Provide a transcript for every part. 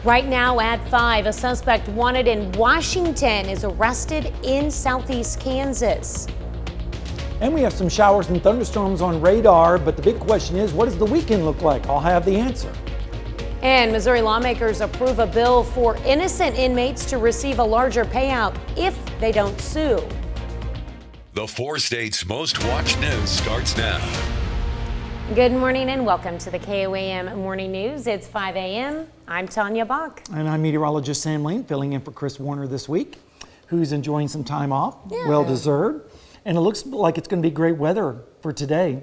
Right now at 5, a suspect wanted in Washington is arrested in southeast Kansas. And we have some showers and thunderstorms on radar, but the big question is, what does the weekend look like? I'll have the answer. And Missouri lawmakers approve a bill for innocent inmates to receive a larger payout if they don't sue. The 4 states' most watched news starts now. Good morning and welcome to the KOAM Morning News. It's 5 a.m. I'm Tanya Bach. And I'm meteorologist Sam Lane, filling in for Chris Warner this week, who's enjoying some time off, well deserved. And it looks like it's going to be great weather for today.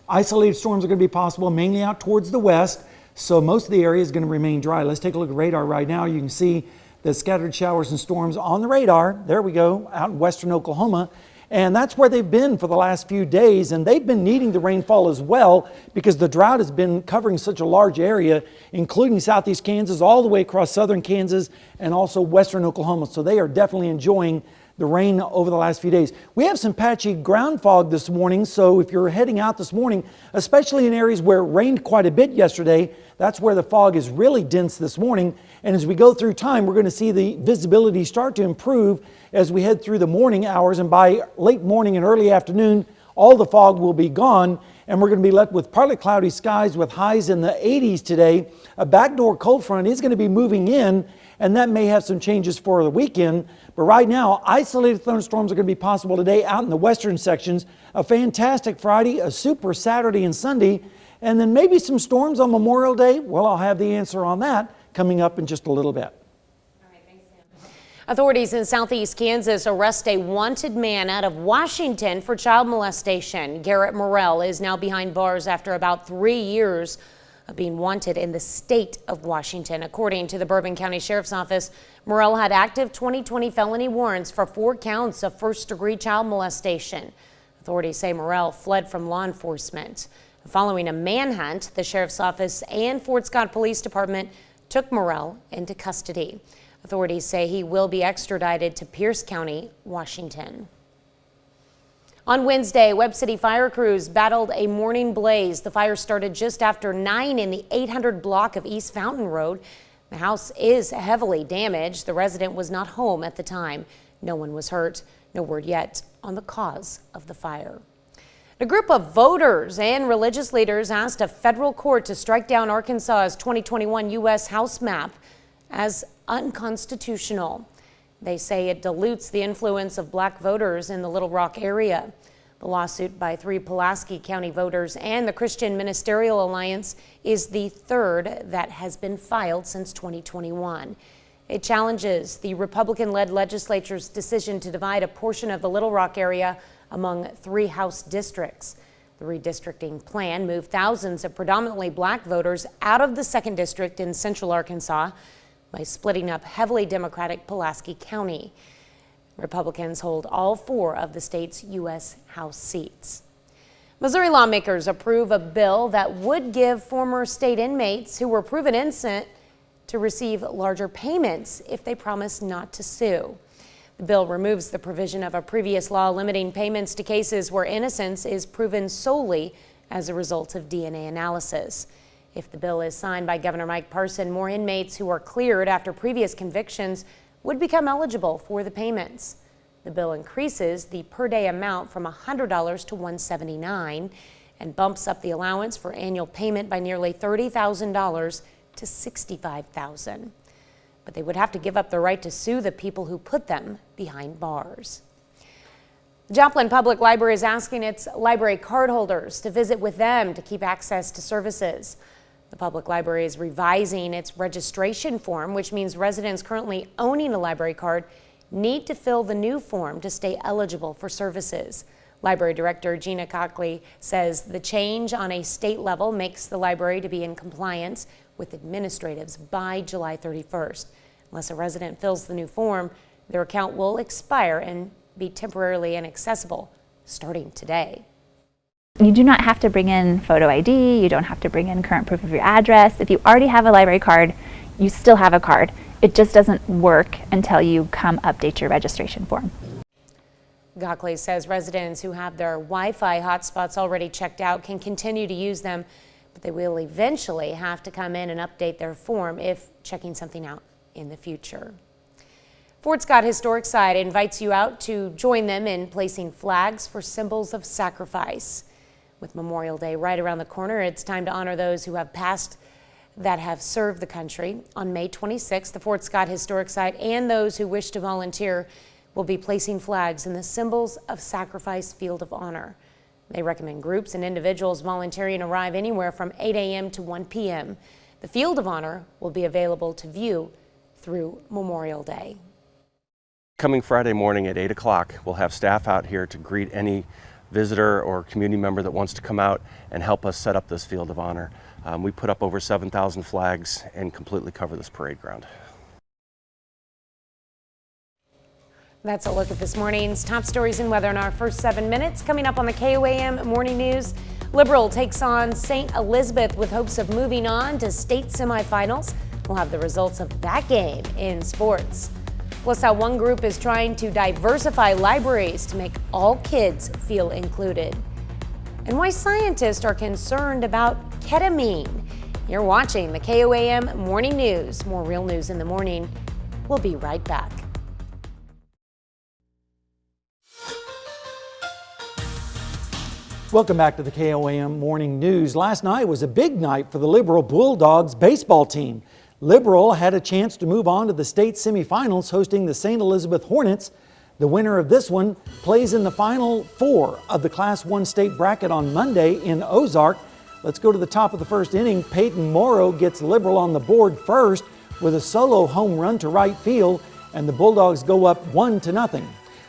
Isolated storms are going to be possible mainly out towards the west, so most of the area is going to remain dry. Let's take a look at radar right now. You can see the scattered showers and storms on the radar. There we go, out in western Oklahoma. And that's where they've been for the last few days. And they've been needing the rainfall as well because the drought has been covering such a large area, including southeast Kansas, all the way across southern Kansas and also western Oklahoma. So they are definitely enjoying the rain over the last few days. We have some patchy ground fog this morning. So if you're heading out this morning, especially in areas where it rained quite a bit yesterday, that's where the fog is really dense this morning. And as we go through time, we're going to see the visibility start to improve as we head through the morning hours. And by late morning and early afternoon, all the fog will be gone. And we're going to be left with partly cloudy skies with highs in the 80s today. A backdoor cold front is going to be moving in, and that may have some changes for the weekend. But right now, isolated thunderstorms are going to be possible today out in the western sections. A fantastic Friday, a super Saturday and Sunday, and then maybe some storms on Memorial Day. Well, I'll have the answer on that coming up in just a little bit. All right, thanks, Sam. Authorities in southeast Kansas arrest a wanted man out of Washington for child molestation. Garrett Morrell is now behind bars after about 3 years of being wanted in the state of Washington. According to the Bourbon County Sheriff's Office, Morrell had active 2020 felony warrants for 4 counts of first-degree child molestation. Authorities say Morrell fled from law enforcement. Following a manhunt, the Sheriff's Office and Fort Scott Police Department took Morrell into custody. Authorities say he will be extradited to Pierce County, Washington. On Wednesday, Webb City fire crews battled a morning blaze. The fire started just after 9 in the 800 block of East Fountain Road. The house is heavily damaged. The resident was not home at the time. No one was hurt. No word yet on the cause of the fire. A group of voters and religious leaders asked a federal court to strike down Arkansas's 2021 U.S. House map as unconstitutional. They say it dilutes the influence of black voters in the Little Rock area. The lawsuit by 3 Pulaski County voters and the Christian Ministerial Alliance is the 3rd that has been filed since 2021. It challenges the Republican-led legislature's decision to divide a portion of the Little Rock area among 3 House districts. The redistricting plan moved thousands of predominantly black voters out of the 2nd District in central Arkansas by splitting up heavily Democratic Pulaski County. Republicans hold all 4 of the state's U.S. House seats. Missouri lawmakers approve a bill that would give former state inmates who were proven innocent to receive larger payments if they promise not to sue. The bill removes the provision of a previous law limiting payments to cases where innocence is proven solely as a result of DNA analysis. If the bill is signed by Governor Mike Parson, more inmates who are cleared after previous convictions would become eligible for the payments. The bill increases the per-day amount from $100 to $179 and bumps up the allowance for annual payment by nearly $30,000 to $65,000. But they would have to give up the right to sue the people who put them behind bars. Joplin Public Library is asking its library card holders to visit with them to keep access to services. The public library is revising its registration form, which means residents currently owning a library card need to fill the new form to stay eligible for services. Library Director Gina Cockley says the change on a state level makes the library to be in compliance with administratives by July 31st. Unless a resident fills the new form, their account will expire and be temporarily inaccessible starting today. You do not have to bring in photo ID, you don't have to bring in current proof of your address. If you already have a library card, you still have a card. It just doesn't work until you come update your registration form. Cockley says residents who have their Wi-Fi hotspots already checked out can continue to use them, but but they will eventually have to come in and update their form if checking something out in the future. Fort Scott Historic Site invites you out to join them in placing flags for symbols of sacrifice. With Memorial Day right around the corner, it's time to honor those who have passed that have served the country. On May 26th, the Fort Scott Historic Site and those who wish to volunteer will be placing flags in the Symbols of Sacrifice Field of Honor. They recommend groups and individuals volunteering arrive anywhere from 8 a.m. to 1 p.m. The Field of Honor will be available to view through Memorial Day. Coming Friday morning at 8 o'clock, we'll have staff out here to greet any visitor or community member that wants to come out and help us set up this Field of Honor. We put up over 7,000 flags and completely cover this parade ground. That's a look at this morning's top stories and weather in our first 7 minutes. Coming up on the KOAM Morning News, Liberal takes on St. Elizabeth with hopes of moving on to state semifinals. We'll have the results of that game in sports. Plus, how one group is trying to diversify libraries to make all kids feel included. And why scientists are concerned about ketamine. You're watching the KOAM Morning News. More real news in the morning. We'll be right back. Welcome back to the KOAM Morning News. Last night was a big night for the Liberal Bulldogs baseball team. Liberal had a chance to move on to the state semifinals, hosting the St. Elizabeth Hornets. The winner of this one plays in the Final Four of the Class 1 state bracket on Monday in Ozark. Let's go to the top of the first inning. Peyton Morrow gets Liberal on the board first with a solo home run to right field, and the Bulldogs go up 1-0.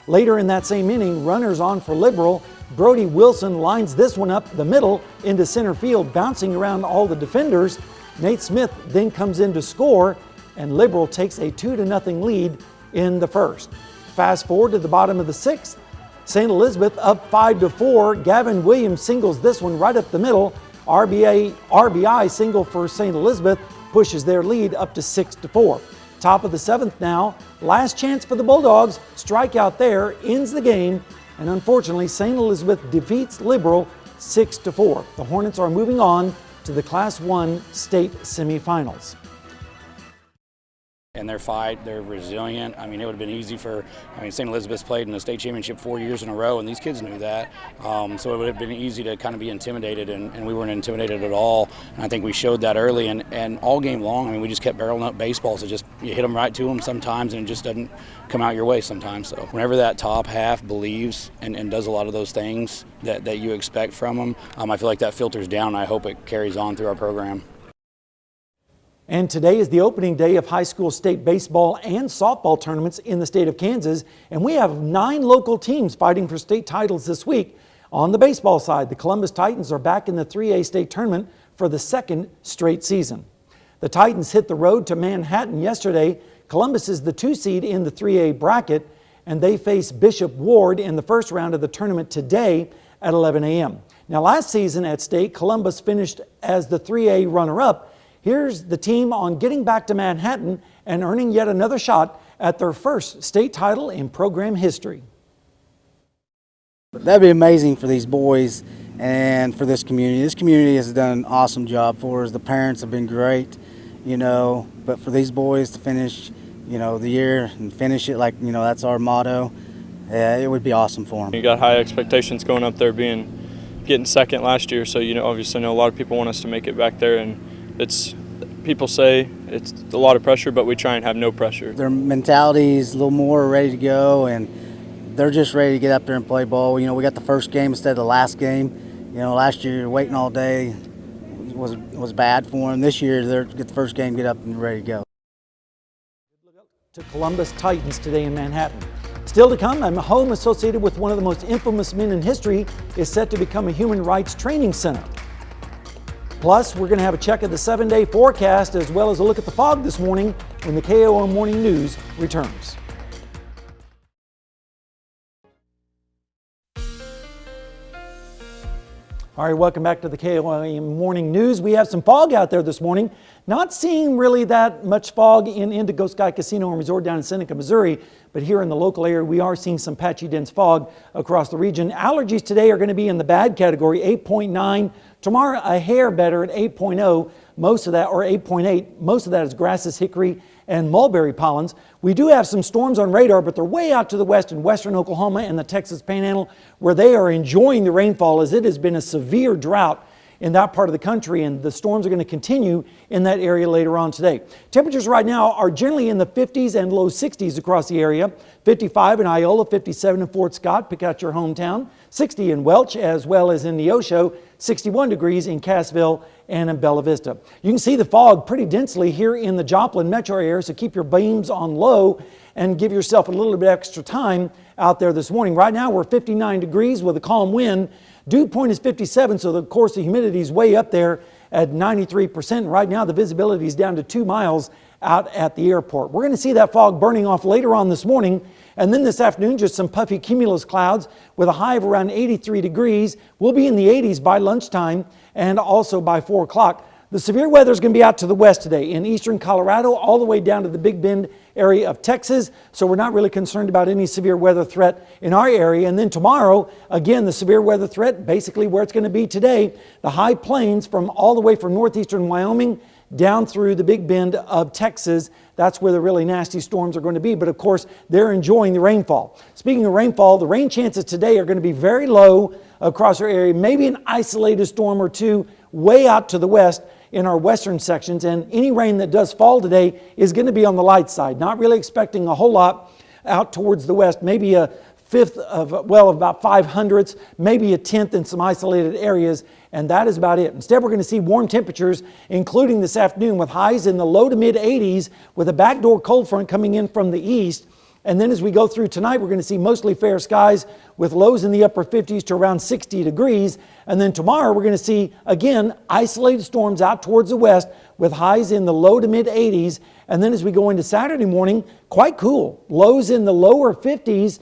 Later in that same inning, runners on for Liberal. Brody Wilson lines this one up the middle into center field, bouncing around all the defenders. Nate Smith then comes in to score, and Liberal takes a 2-0 lead in the first. Fast forward to the bottom of the sixth. St. Elizabeth up 5-4. Gavin Williams singles this one right up the middle. RBI single for St. Elizabeth pushes their lead up to 6-4. Top of the seventh now. Last chance for the Bulldogs. Strikeout there ends the game, and unfortunately St. Elizabeth defeats Liberal 6-4. The Hornets are moving on to the Class 1 state semifinals. In their fight, they're resilient. I mean, it would have been easy St. Elizabeth's played in the state championship 4 years in a row, and these kids knew that. So it would have been easy to kind of be intimidated, and we weren't intimidated at all. And I think we showed that early, and all game long, I mean, we just kept barreling up baseballs. You hit them right to them sometimes, and it just doesn't come out your way sometimes. So whenever that top half believes and does a lot of those things that you expect from them, I feel like that filters down, and I hope it carries on through our program. And today is the opening day of high school state baseball and softball tournaments in the state of Kansas. And we have 9 local teams fighting for state titles this week. On the baseball side, the Columbus Titans are back in the 3A state tournament for the second straight season. The Titans hit the road to Manhattan yesterday. Columbus is the 2 seed in the 3A bracket, and they face Bishop Ward in the first round of the tournament today at 11 a.m. Now, last season at state, Columbus finished as the 3A runner-up. Here's the team on getting back to Manhattan and earning yet another shot at their first state title in program history. That'd be amazing for these boys and for this community. This community has done an awesome job for us. The parents have been great, but for these boys to finish, the year and finish it like, that's our motto, it would be awesome for them. You got high expectations going up there, getting second last year, so obviously know a lot of people want us to make it back there, and people say it's a lot of pressure, but we try and have no pressure. Their mentality is a little more ready to go, and they're just ready to get up there and play ball. We got the first game instead of the last game. Last year waiting all day was bad for them. This year they're get the first game, get up and ready to go. To Columbus Titans today in Manhattan. Still to come, a home associated with one of the most infamous men in history is set to become a human rights training center. Plus, we're going to have a check of the 7-day forecast as well as a look at the fog this morning when the KOAM Morning News returns. All right, welcome back to the KOAM Morning News. We have some fog out there this morning. Not seeing really that much fog in Indigo Sky Casino and Resort down in Seneca, Missouri, but here in the local area, we are seeing some patchy dense fog across the region. Allergies today are going to be in the bad category, 8.9. Tomorrow, a hair better at 8.0. Most of that, or 8.8, most of that is grasses, hickory, and mulberry pollens. We do have some storms on radar, but they're way out to the west in western Oklahoma and the Texas Panhandle, where they are enjoying the rainfall, as it has been a severe drought in that part of the country, and the storms are going to continue in that area later on today. Temperatures right now are generally in the 50s and low 60s across the area. 55 in Iola, 57 in Fort Scott, pick out your hometown, 60 in Welch, as well as in Neosho, 61 degrees in Cassville and in Bella Vista. You can see the fog pretty densely here in the Joplin metro area, so keep your beams on low and give yourself a little bit extra time out there this morning. Right now we're 59 degrees with a calm wind. Dew point is 57, so of course the humidity is way up there at 93%. Right now the visibility is down to 2 miles out at the airport. We're going to see that fog burning off later on this morning, and then this afternoon just some puffy cumulus clouds with a high of around 83 degrees. We'll be in the 80s by lunchtime and also by 4 o'clock. The severe weather is going to be out to the west today in eastern Colorado all the way down to the Big Bend area of Texas, so we're not really concerned about any severe weather threat in our area. And then tomorrow, again, the severe weather threat, basically where it's going to be today, the high plains from all the way from northeastern Wyoming down through the Big Bend of Texas. That's where the really nasty storms are going to be, but of course they're enjoying the rainfall. Speaking of rainfall, the rain chances today are going to be very low across our area, maybe an isolated storm or two way out to the west in our western sections, and any rain that does fall today is going to be on the light side. Not really expecting a whole lot out towards the west, maybe a fifth of, well, about 5/100ths, maybe a tenth in some isolated areas, and that is about it. Instead, we're going to see warm temperatures, including this afternoon, with highs in the low to mid 80s with a backdoor cold front coming in from the east. And then as we go through tonight, we're going to see mostly fair skies with lows in the upper 50s to around 60 degrees. And then tomorrow we're going to see, again, isolated storms out towards the west with highs in the low to mid 80s. And then as we go into Saturday morning, quite cool. Lows in the lower 50s,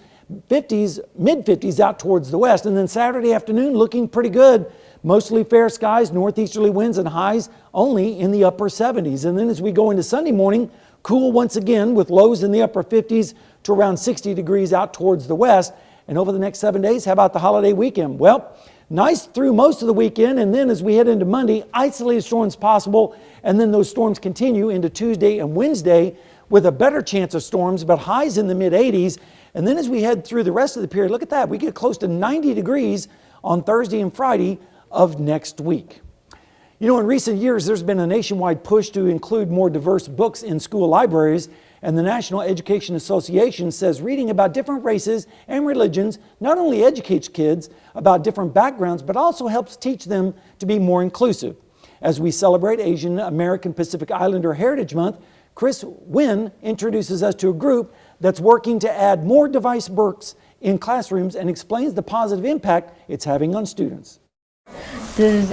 mid 50s out towards the west. And then Saturday afternoon looking pretty good. Mostly fair skies, northeasterly winds, and highs only in the upper 70s. And then as we go into Sunday morning, cool once again with lows in the upper 50s to around 60 degrees out towards the west. And over the next 7 days, how about the holiday weekend? Well, nice through most of the weekend, and then as we head into Monday, isolated storms possible, and then those storms continue into Tuesday and Wednesday with a better chance of storms, but highs in the mid 80s. And then as we head through the rest of the period, look at that, we get close to 90 degrees on Thursday and Friday of next week. You know, in recent years, there's been a nationwide push to include more diverse books in school libraries, and the National Education Association says reading about different races and religions not only educates kids about different backgrounds, but also helps teach them to be more inclusive. As we celebrate Asian American Pacific Islander Heritage Month, Chris Wynn introduces us to a group that's working to add more diverse books in classrooms and explains the positive impact it's having on students.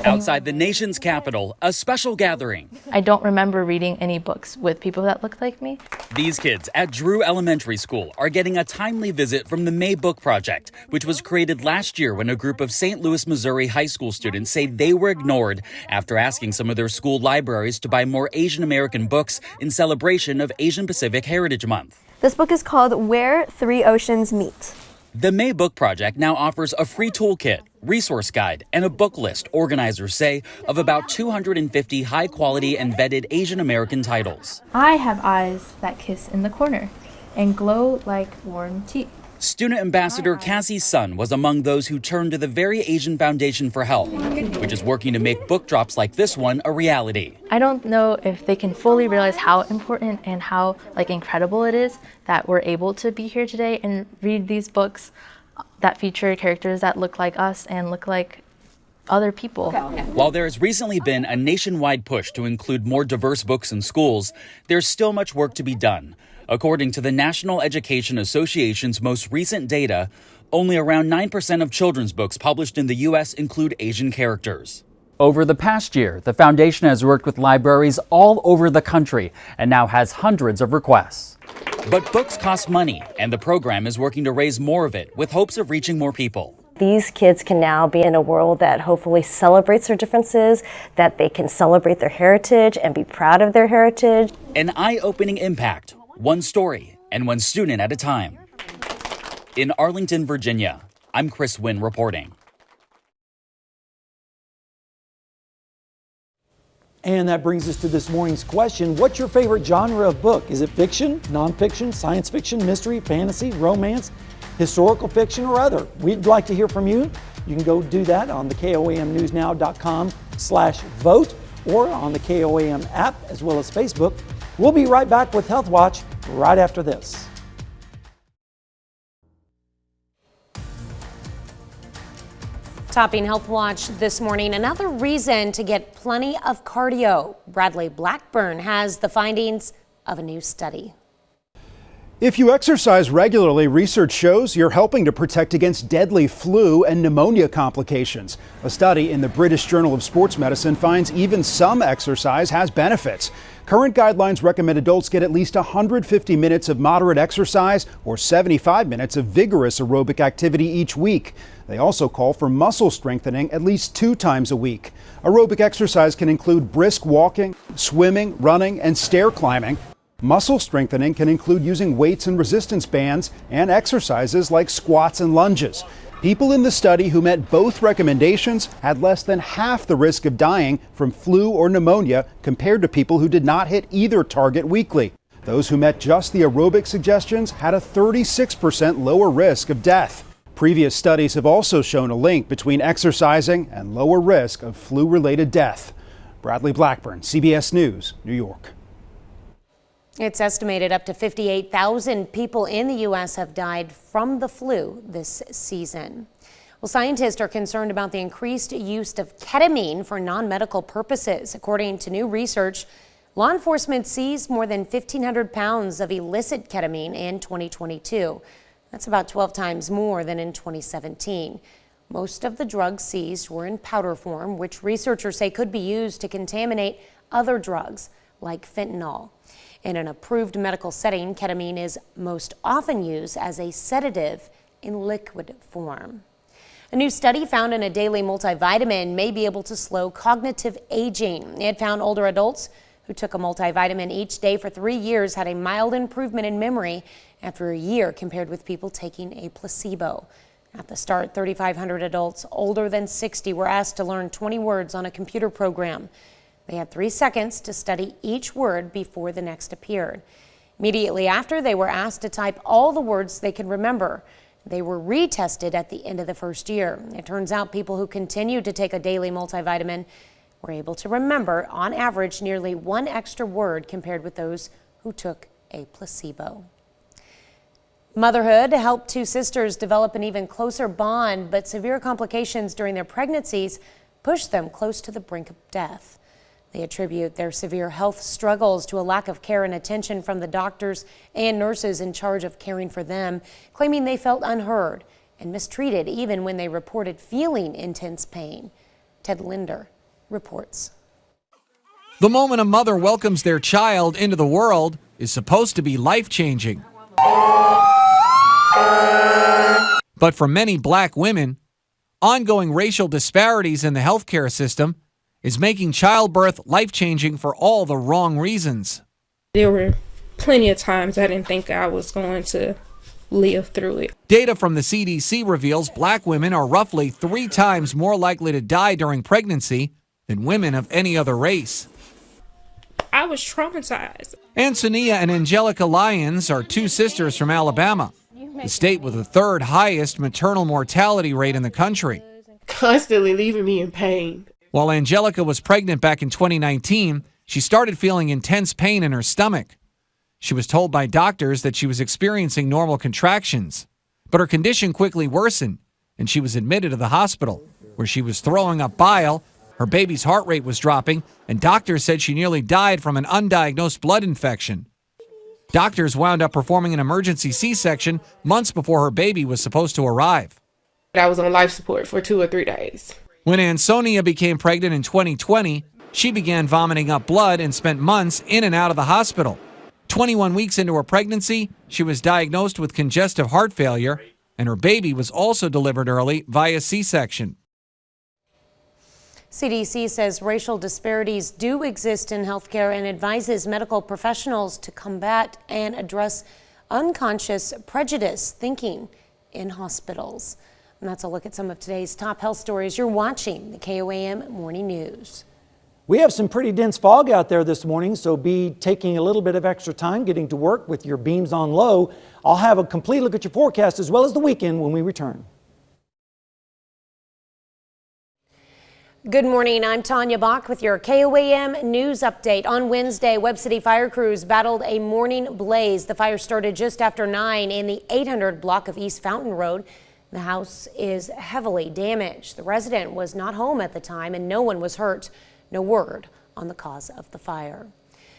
Outside the nation's capital, a special gathering. I don't remember reading any books with people that look like me. These kids at Drew Elementary School are getting a timely visit from the May Book Project, which was created last year when a group of St. Louis, Missouri high school students say they were ignored after asking some of their school libraries to buy more Asian American books in celebration of Asian Pacific Heritage Month. This book is called Where Three Oceans Meet. The May Book Project now offers a free toolkit, resource guide, and a book list, organizers say, of about 250 high-quality and vetted Asian American titles. I have eyes that kiss in the corner and glow like warm tea. Student Ambassador Cassie Sun was among those who turned to the Very Asian Foundation for help, which is working to make book drops like this one a reality. I don't know if they can fully realize how important and how incredible it is that we're able to be here today and read these books that feature characters that look like us and look like other people. While there has recently been a nationwide push to include more diverse books in schools, there's still much work to be done. According to the National Education Association's most recent data, only around 9% of children's books published in the U.S. include Asian characters. Over the past year, the foundation has worked with libraries all over the country and now has hundreds of requests. But books cost money, and the program is working to raise more of it with hopes of reaching more people. These kids can now be in a world that hopefully celebrates their differences, that they can celebrate their heritage and be proud of their heritage. An eye-opening impact, one story and one student at a time. In Arlington, Virginia, I'm Chris Wynn reporting. And that brings us to this morning's question. What's your favorite genre of book? Is it fiction, nonfiction, science fiction, mystery, fantasy, romance, historical fiction, or other? We'd like to hear from you. You can go do that on the KOAMnewsnow.com/vote or on the KOAM app as well as Facebook. We'll be right back with Health Watch right after this. Topping Health Watch this morning, another reason to get plenty of cardio. Bradley Blackburn has the findings of a new study. If you exercise regularly, research shows you're helping to protect against deadly flu and pneumonia complications. A study in the British Journal of Sports Medicine finds even some exercise has benefits. Current guidelines recommend adults get at least 150 minutes of moderate exercise or 75 minutes of vigorous aerobic activity each week. They also call for muscle strengthening at least 2 times a week. Aerobic exercise can include brisk walking, swimming, running, and stair climbing. Muscle strengthening can include using weights and resistance bands and exercises like squats and lunges. People in the study who met both recommendations had less than half the risk of dying from flu or pneumonia compared to people who did not hit either target weekly. Those who met just the aerobic suggestions had a 36% lower risk of death. Previous studies have also shown a link between exercising and lower risk of flu-related death. Bradley Blackburn, CBS News, New York. It's estimated up to 58,000 people in the U.S. have died from the flu this season. Well, scientists are concerned about the increased use of ketamine for non-medical purposes. According to new research, law enforcement seized more than 1,500 pounds of illicit ketamine in 2022. That's about 12 times more than in 2017. Most of the drugs seized were in powder form, which researchers say could be used to contaminate other drugs like fentanyl. In an approved medical setting, ketamine is most often used as a sedative in liquid form. A new study found in a daily multivitamin may be able to slow cognitive aging. It found older adults who took a multivitamin each day for 3 years had a mild improvement in memory after a year compared with people taking a placebo. At the start, 3,500 adults older than 60 were asked to learn 20 words on a computer program. They had 3 seconds to study each word before the next appeared. Immediately after, they were asked to type all the words they could remember. They were retested at the end of the first year. It turns out people who continued to take a daily multivitamin were able to remember, on average, nearly 1 extra word compared with those who took a placebo. Motherhood helped 2 sisters develop an even closer bond, but severe complications during their pregnancies pushed them close to the brink of death. They attribute their severe health struggles to a lack of care and attention from the doctors and nurses in charge of caring for them, claiming they felt unheard and mistreated even when they reported feeling intense pain. Ted Linder reports. The moment a mother welcomes their child into the world is supposed to be life-changing. But for many black women, ongoing racial disparities in the healthcare system is making childbirth life-changing for all the wrong reasons. There were plenty of times I didn't think I was going to live through it. Data from the CDC reveals black women are roughly 3 times more likely to die during pregnancy than women of any other race. I was traumatized. Ansonia and Angelica Lyons are 2 sisters from Alabama, the state with the 3rd highest maternal mortality rate in the country. Constantly leaving me in pain. While Angelica was pregnant back in 2019, she started feeling intense pain in her stomach. She was told by doctors that she was experiencing normal contractions, but her condition quickly worsened, and she was admitted to the hospital, where she was throwing up bile, her baby's heart rate was dropping, and doctors said she nearly died from an undiagnosed blood infection. Doctors wound up performing an emergency C-section months before her baby was supposed to arrive. I was on life support for 2 or 3 days. When Ansonia became pregnant in 2020, she began vomiting up blood and spent months in and out of the hospital. 21 weeks into her pregnancy, she was diagnosed with congestive heart failure and her baby was also delivered early via C-section. CDC says racial disparities do exist in healthcare and advises medical professionals to combat and address unconscious prejudice thinking in hospitals. And that's a look at some of today's top health stories. You're watching the KOAM Morning News. We have some pretty dense fog out there this morning, so be taking a little bit of extra time getting to work with your beams on low. I'll have a complete look at your forecast as well as the weekend when we return. Good morning, I'm Tanya Bach with your KOAM news update. On Wednesday, Webb City fire crews battled a morning blaze. The fire started just after 9 in the 800 block of East Fountain Road. The house is heavily damaged. The resident was not home at the time and no one was hurt. No word on the cause of the fire.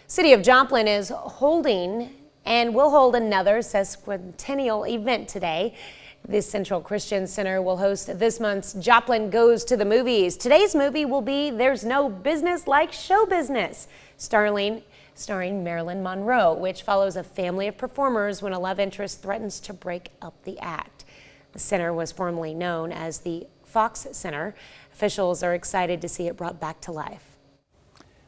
City of Joplin is holding and will hold another sesquicentennial event today. The Central Christian Center will host this month's Joplin Goes to the Movies. Today's movie will be There's No Business Like Show Business, starring Marilyn Monroe, which follows a family of performers when a love interest threatens to break up the act. The center was formerly known as the Fox Center. Officials are excited to see it brought back to life.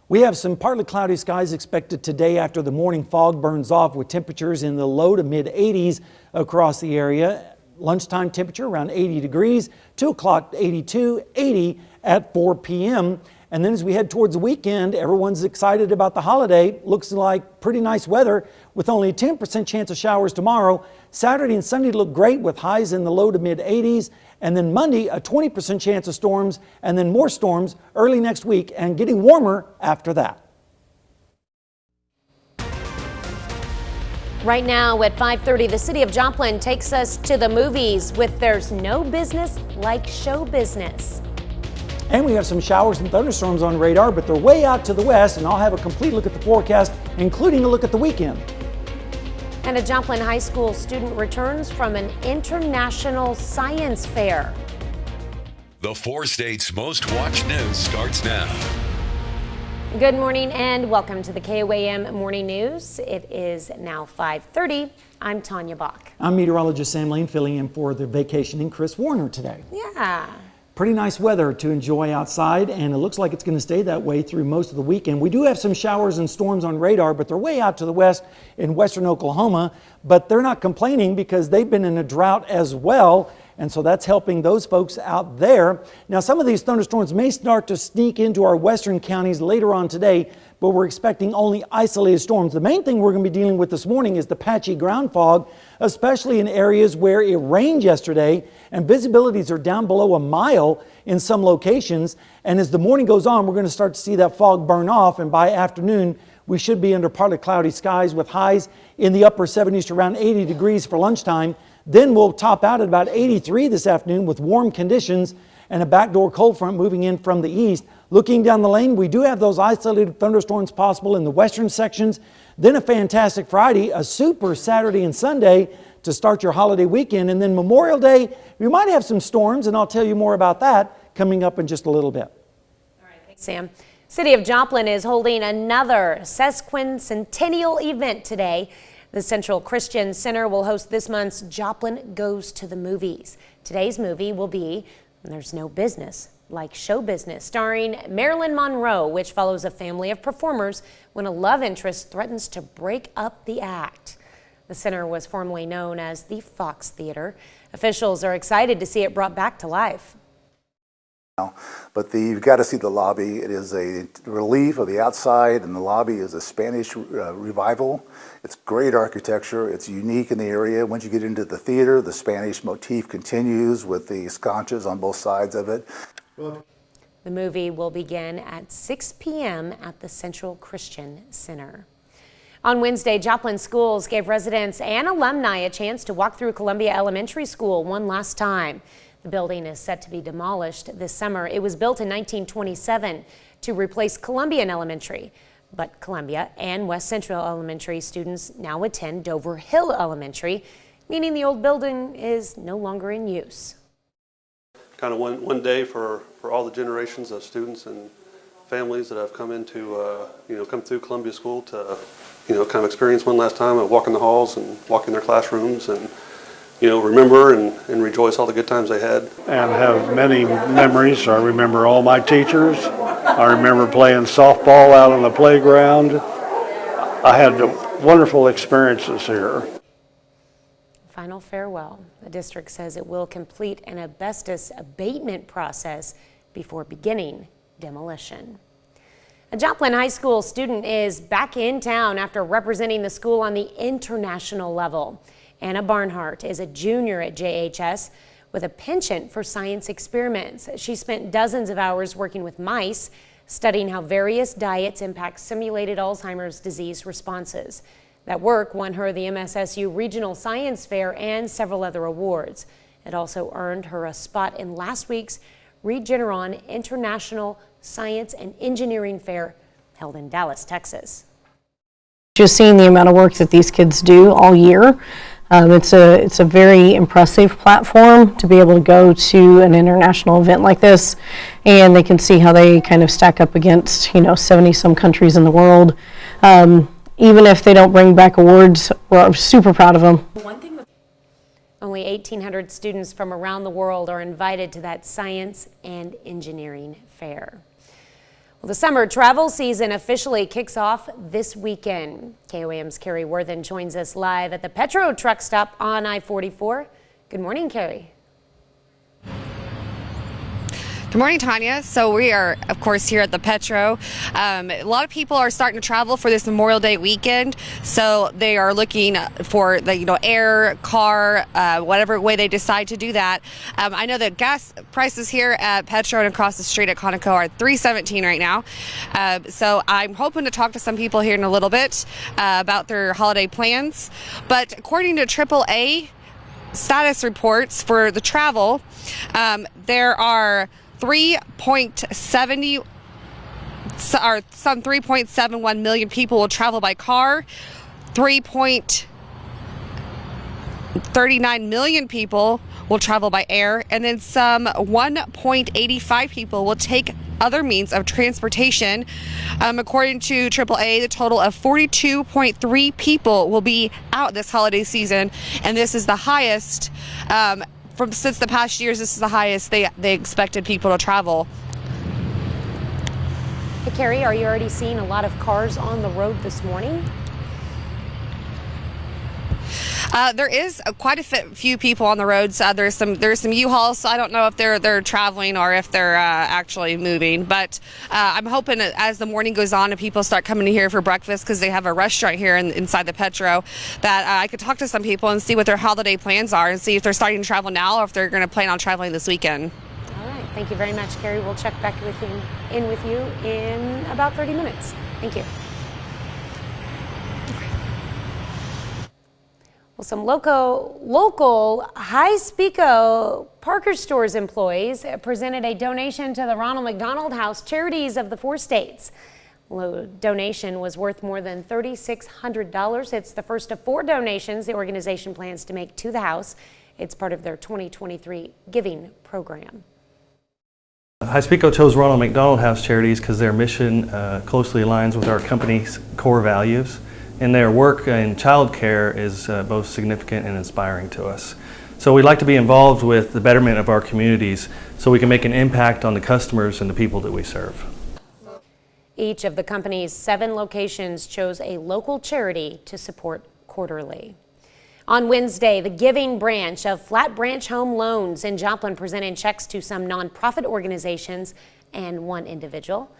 We have some partly cloudy skies expected today after the morning fog burns off, with temperatures in the low to mid 80s across the area. Lunchtime temperature around 80 degrees, 2 o'clock 82, 80 at 4 p.m. And then as we head towards the weekend, everyone's excited about the holiday. Looks like pretty nice weather with only a 10% chance of showers tomorrow. Saturday and Sunday look great with highs in the low to mid 80s. And then Monday, a 20% chance of storms, and then more storms early next week and getting warmer after that. Right now at 5:30, the City of Joplin takes us to the movies with There's No Business Like Show Business. And we have some showers and thunderstorms on radar, but they're way out to the west, and I'll have a complete look at the forecast, including a look at the weekend. And a Joplin High School student returns from an international science fair. The 4 states' most watched news starts now. Good morning and welcome to the KOAM Morning News. It is now 5:30. I'm Tanya Bach. I'm meteorologist Sam Lane, filling in for the vacationing Chris Warner today. Yeah. Pretty nice weather to enjoy outside, and it looks like it's going to stay that way through most of the weekend. We do have some showers and storms on radar, but they're way out to the west in western Oklahoma. But they're not complaining because they've been in a drought as well, and so that's helping those folks out there. Now, some of these thunderstorms may start to sneak into our western counties later on today, but we're expecting only isolated storms. The main thing we're going to be dealing with this morning is the patchy ground fog, especially in areas where it rained yesterday and visibilities are down below a mile in some locations. And as the morning goes on, we're going to start to see that fog burn off, and by afternoon we should be under partly cloudy skies with highs in the upper 70s to around 80 degrees for lunchtime. Then we'll top out at about 83 this afternoon with warm conditions and a backdoor cold front moving in from the east. Looking down the lane, we do have those isolated thunderstorms possible in the western sections. Then a fantastic Friday, a super Saturday and Sunday to start your holiday weekend. And then Memorial Day, we might have some storms, and I'll tell you more about that coming up in just a little bit. All right, thanks, Sam. City of Joplin is holding another sesquicentennial event today. The Central Christian Center will host this month's Joplin Goes to the Movies. Today's movie will be There's No Business Like Show Business, starring Marilyn Monroe, which follows a family of performers when a love interest threatens to break up the act. The center was formerly known as the Fox Theater. Officials are excited to see it brought back to life. But you've got to see the lobby. It is a relief of the outside, and the lobby is a Spanish revival. It's great architecture. It's unique in the area. Once you get into the theater, the Spanish motif continues with the sconces on both sides of it. The movie will begin at 6 p.m. at the Central Christian Center. On Wednesday, Joplin schools gave residents and alumni a chance to walk through Columbia Elementary School one last time. The building is set to be demolished this summer. It was built in 1927 to replace Columbian Elementary, but Columbia and West Central Elementary students now attend Dover Hill Elementary, meaning the old building is no longer in use. Kind of one day for all the generations of students and families that have come into, come through Columbia School to, kind of experience one last time of walking the halls and walking their classrooms and remember and rejoice all the good times they had. And have many memories. I remember all my teachers. I remember playing softball out on the playground. I had wonderful experiences here. Final farewell. The district says it will complete an asbestos abatement process before beginning demolition. A Joplin High School student is back in town after representing the school on the international level. Anna Barnhart is a junior at JHS with a penchant for science experiments. She spent dozens of hours working with mice, studying how various diets impact simulated Alzheimer's disease responses. That work won her the MSSU Regional Science Fair and several other awards. It also earned her a spot in last week's Regeneron International Science and Engineering Fair held in Dallas, Texas. Just seeing the amount of work that these kids do all year, it's a very impressive platform to be able to go to an international event like this, and they can see how they kind of stack up against 70 some countries in the world. Even if they don't bring back awards, we're super proud of them. Only 1,800 students from around the world are invited to that science and engineering fair. Well, the summer travel season officially kicks off this weekend. KOAM's Carrie Worthen joins us live at the Petro truck stop on I-44. Good morning, Carrie. Good morning, Tanya. So we are, of course, here at the Petro. A lot of people are starting to travel for this Memorial Day weekend, so they are looking for the air, car, whatever way they decide to do that. I know that gas prices here at Petro and across the street at Conoco are $3.17 right now. So I'm hoping to talk to some people here in a little bit about their holiday plans. But according to AAA status reports for the travel, there are 3.71 million people will travel by car, 3.39 million people will travel by air, and then some 1.85 people will take other means of transportation. According to AAA, the total of 42.3 people will be out this holiday season, and this is the highest since the past years. This is the highest they expected people to travel. Hey, Carrie, are you already seeing a lot of cars on the road this morning? There is quite a few people on the roads. There's some U-Hauls, so I don't know if they're traveling or if they're actually moving. But I'm hoping that as the morning goes on and people start coming here for breakfast, because they have a restaurant here inside the Petro, that I could talk to some people and see what their holiday plans are and see if they're starting to travel now or if they're going to plan on traveling this weekend. All right, thank you very much, Carrie. We'll check back with you in about 30 minutes. Thank you. Well, some local High-Speco Parker Stores employees presented a donation to the Ronald McDonald House Charities of the 4 states. The donation was worth more than $3,600. It's the first of 4 donations the organization plans to make to the house. It's part of their 2023 giving program. High-Speco chose Ronald McDonald House Charities because their mission closely aligns with our company's core values. And their work in child care is both significant and inspiring to us. So we'd like to be involved with the betterment of our communities so we can make an impact on the customers and the people that we serve. Each of the company's 7 locations chose a local charity to support quarterly. On Wednesday, the Giving branch of Flat Branch Home Loans in Joplin presented checks to some nonprofit organizations and 1 individual.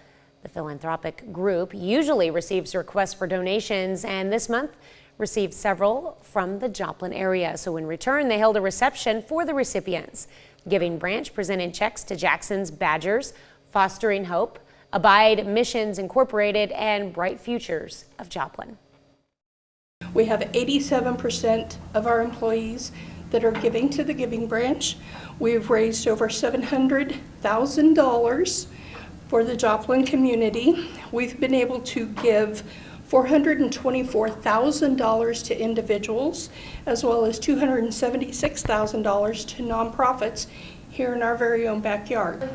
The philanthropic group usually receives requests for donations, and this month received several from the Joplin area. So in return, they held a reception for the recipients. The Giving branch presented checks to Jackson's Badgers, Fostering Hope, Abide Missions Incorporated, and Bright Futures of Joplin. We have 87% of our employees that are giving to the Giving branch. We've raised over $700,000 for the Joplin community. We've been able to give $424,000 to individuals, as well as $276,000 to nonprofits here in our very own backyard.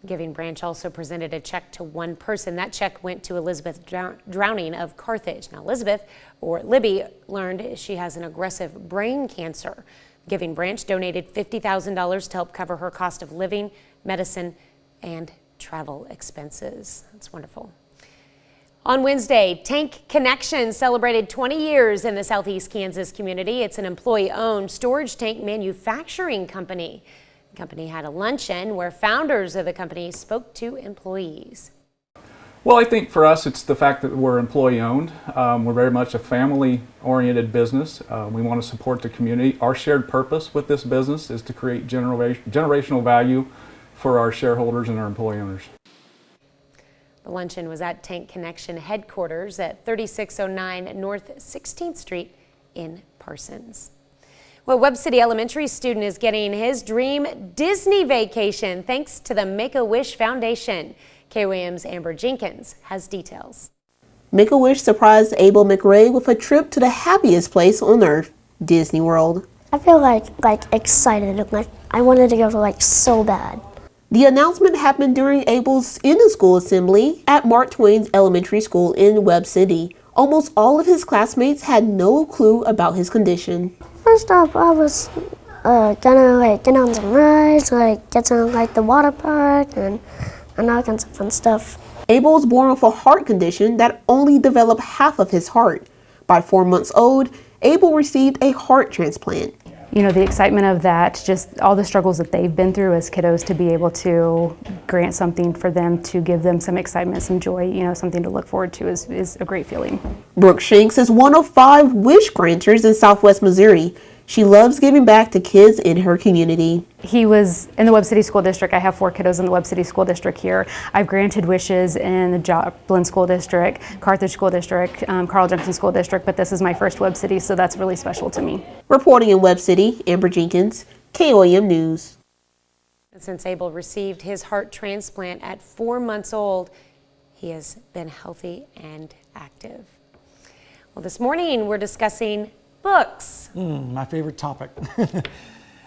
Giving Branch also presented a check to one person. That check went to Elizabeth Drowning of Carthage. Now, Elizabeth, or Libby, learned she has an aggressive brain cancer. Giving Branch donated $50,000 to help cover her cost of living, medicine, and travel expenses. That's wonderful. On Wednesday, Tank Connection celebrated 20 years in the Southeast Kansas community. It's an employee-owned storage tank manufacturing company. The company had a luncheon where founders of the company spoke to employees. Well, I think for us, it's the fact that we're employee-owned. We're very much a family-oriented business. We want to support the community. Our shared purpose with this business is to create generational value for our shareholders and our employee owners. The luncheon was at Tank Connection headquarters at 3609 North 16th Street in Parsons. Well, Webb City Elementary student is getting his dream Disney vacation thanks to the Make-A-Wish Foundation. KOAM's Amber Jenkins has details. Make-A-Wish surprised Abel McRae with a trip to the happiest place on earth, Disney World. I feel like excited, like I wanted to go so bad. The announcement happened during Abel's end-of-school assembly at Mark Twain's elementary school in Webb City. Almost all of his classmates had no clue about his condition. First off, I was gonna get on some rides, get to the water park and all kinds of fun stuff. Abel was born with a heart condition that only developed half of his heart. By 4 months old, Abel received a heart transplant. You know, the excitement of that, just all the struggles that they've been through as kiddos, to be able to grant something for them, to give them some excitement, some joy, you know, something to look forward to is a great feeling. Brooke Shanks is one of 5 wish granters in Southwest Missouri. She loves giving back to kids in her community. He was in the Webb City School District. I have 4 kiddos in the Webb City School District here. I've granted wishes in the Joplin School District, Carthage School District, Carl Junction School District, but this is my first Webb City, so that's really special to me. Reporting in Webb City, Amber Jenkins, KOAM News. Since Abel received his heart transplant at 4 months old, he has been healthy and active. Well, this morning we're discussing books. My favorite topic.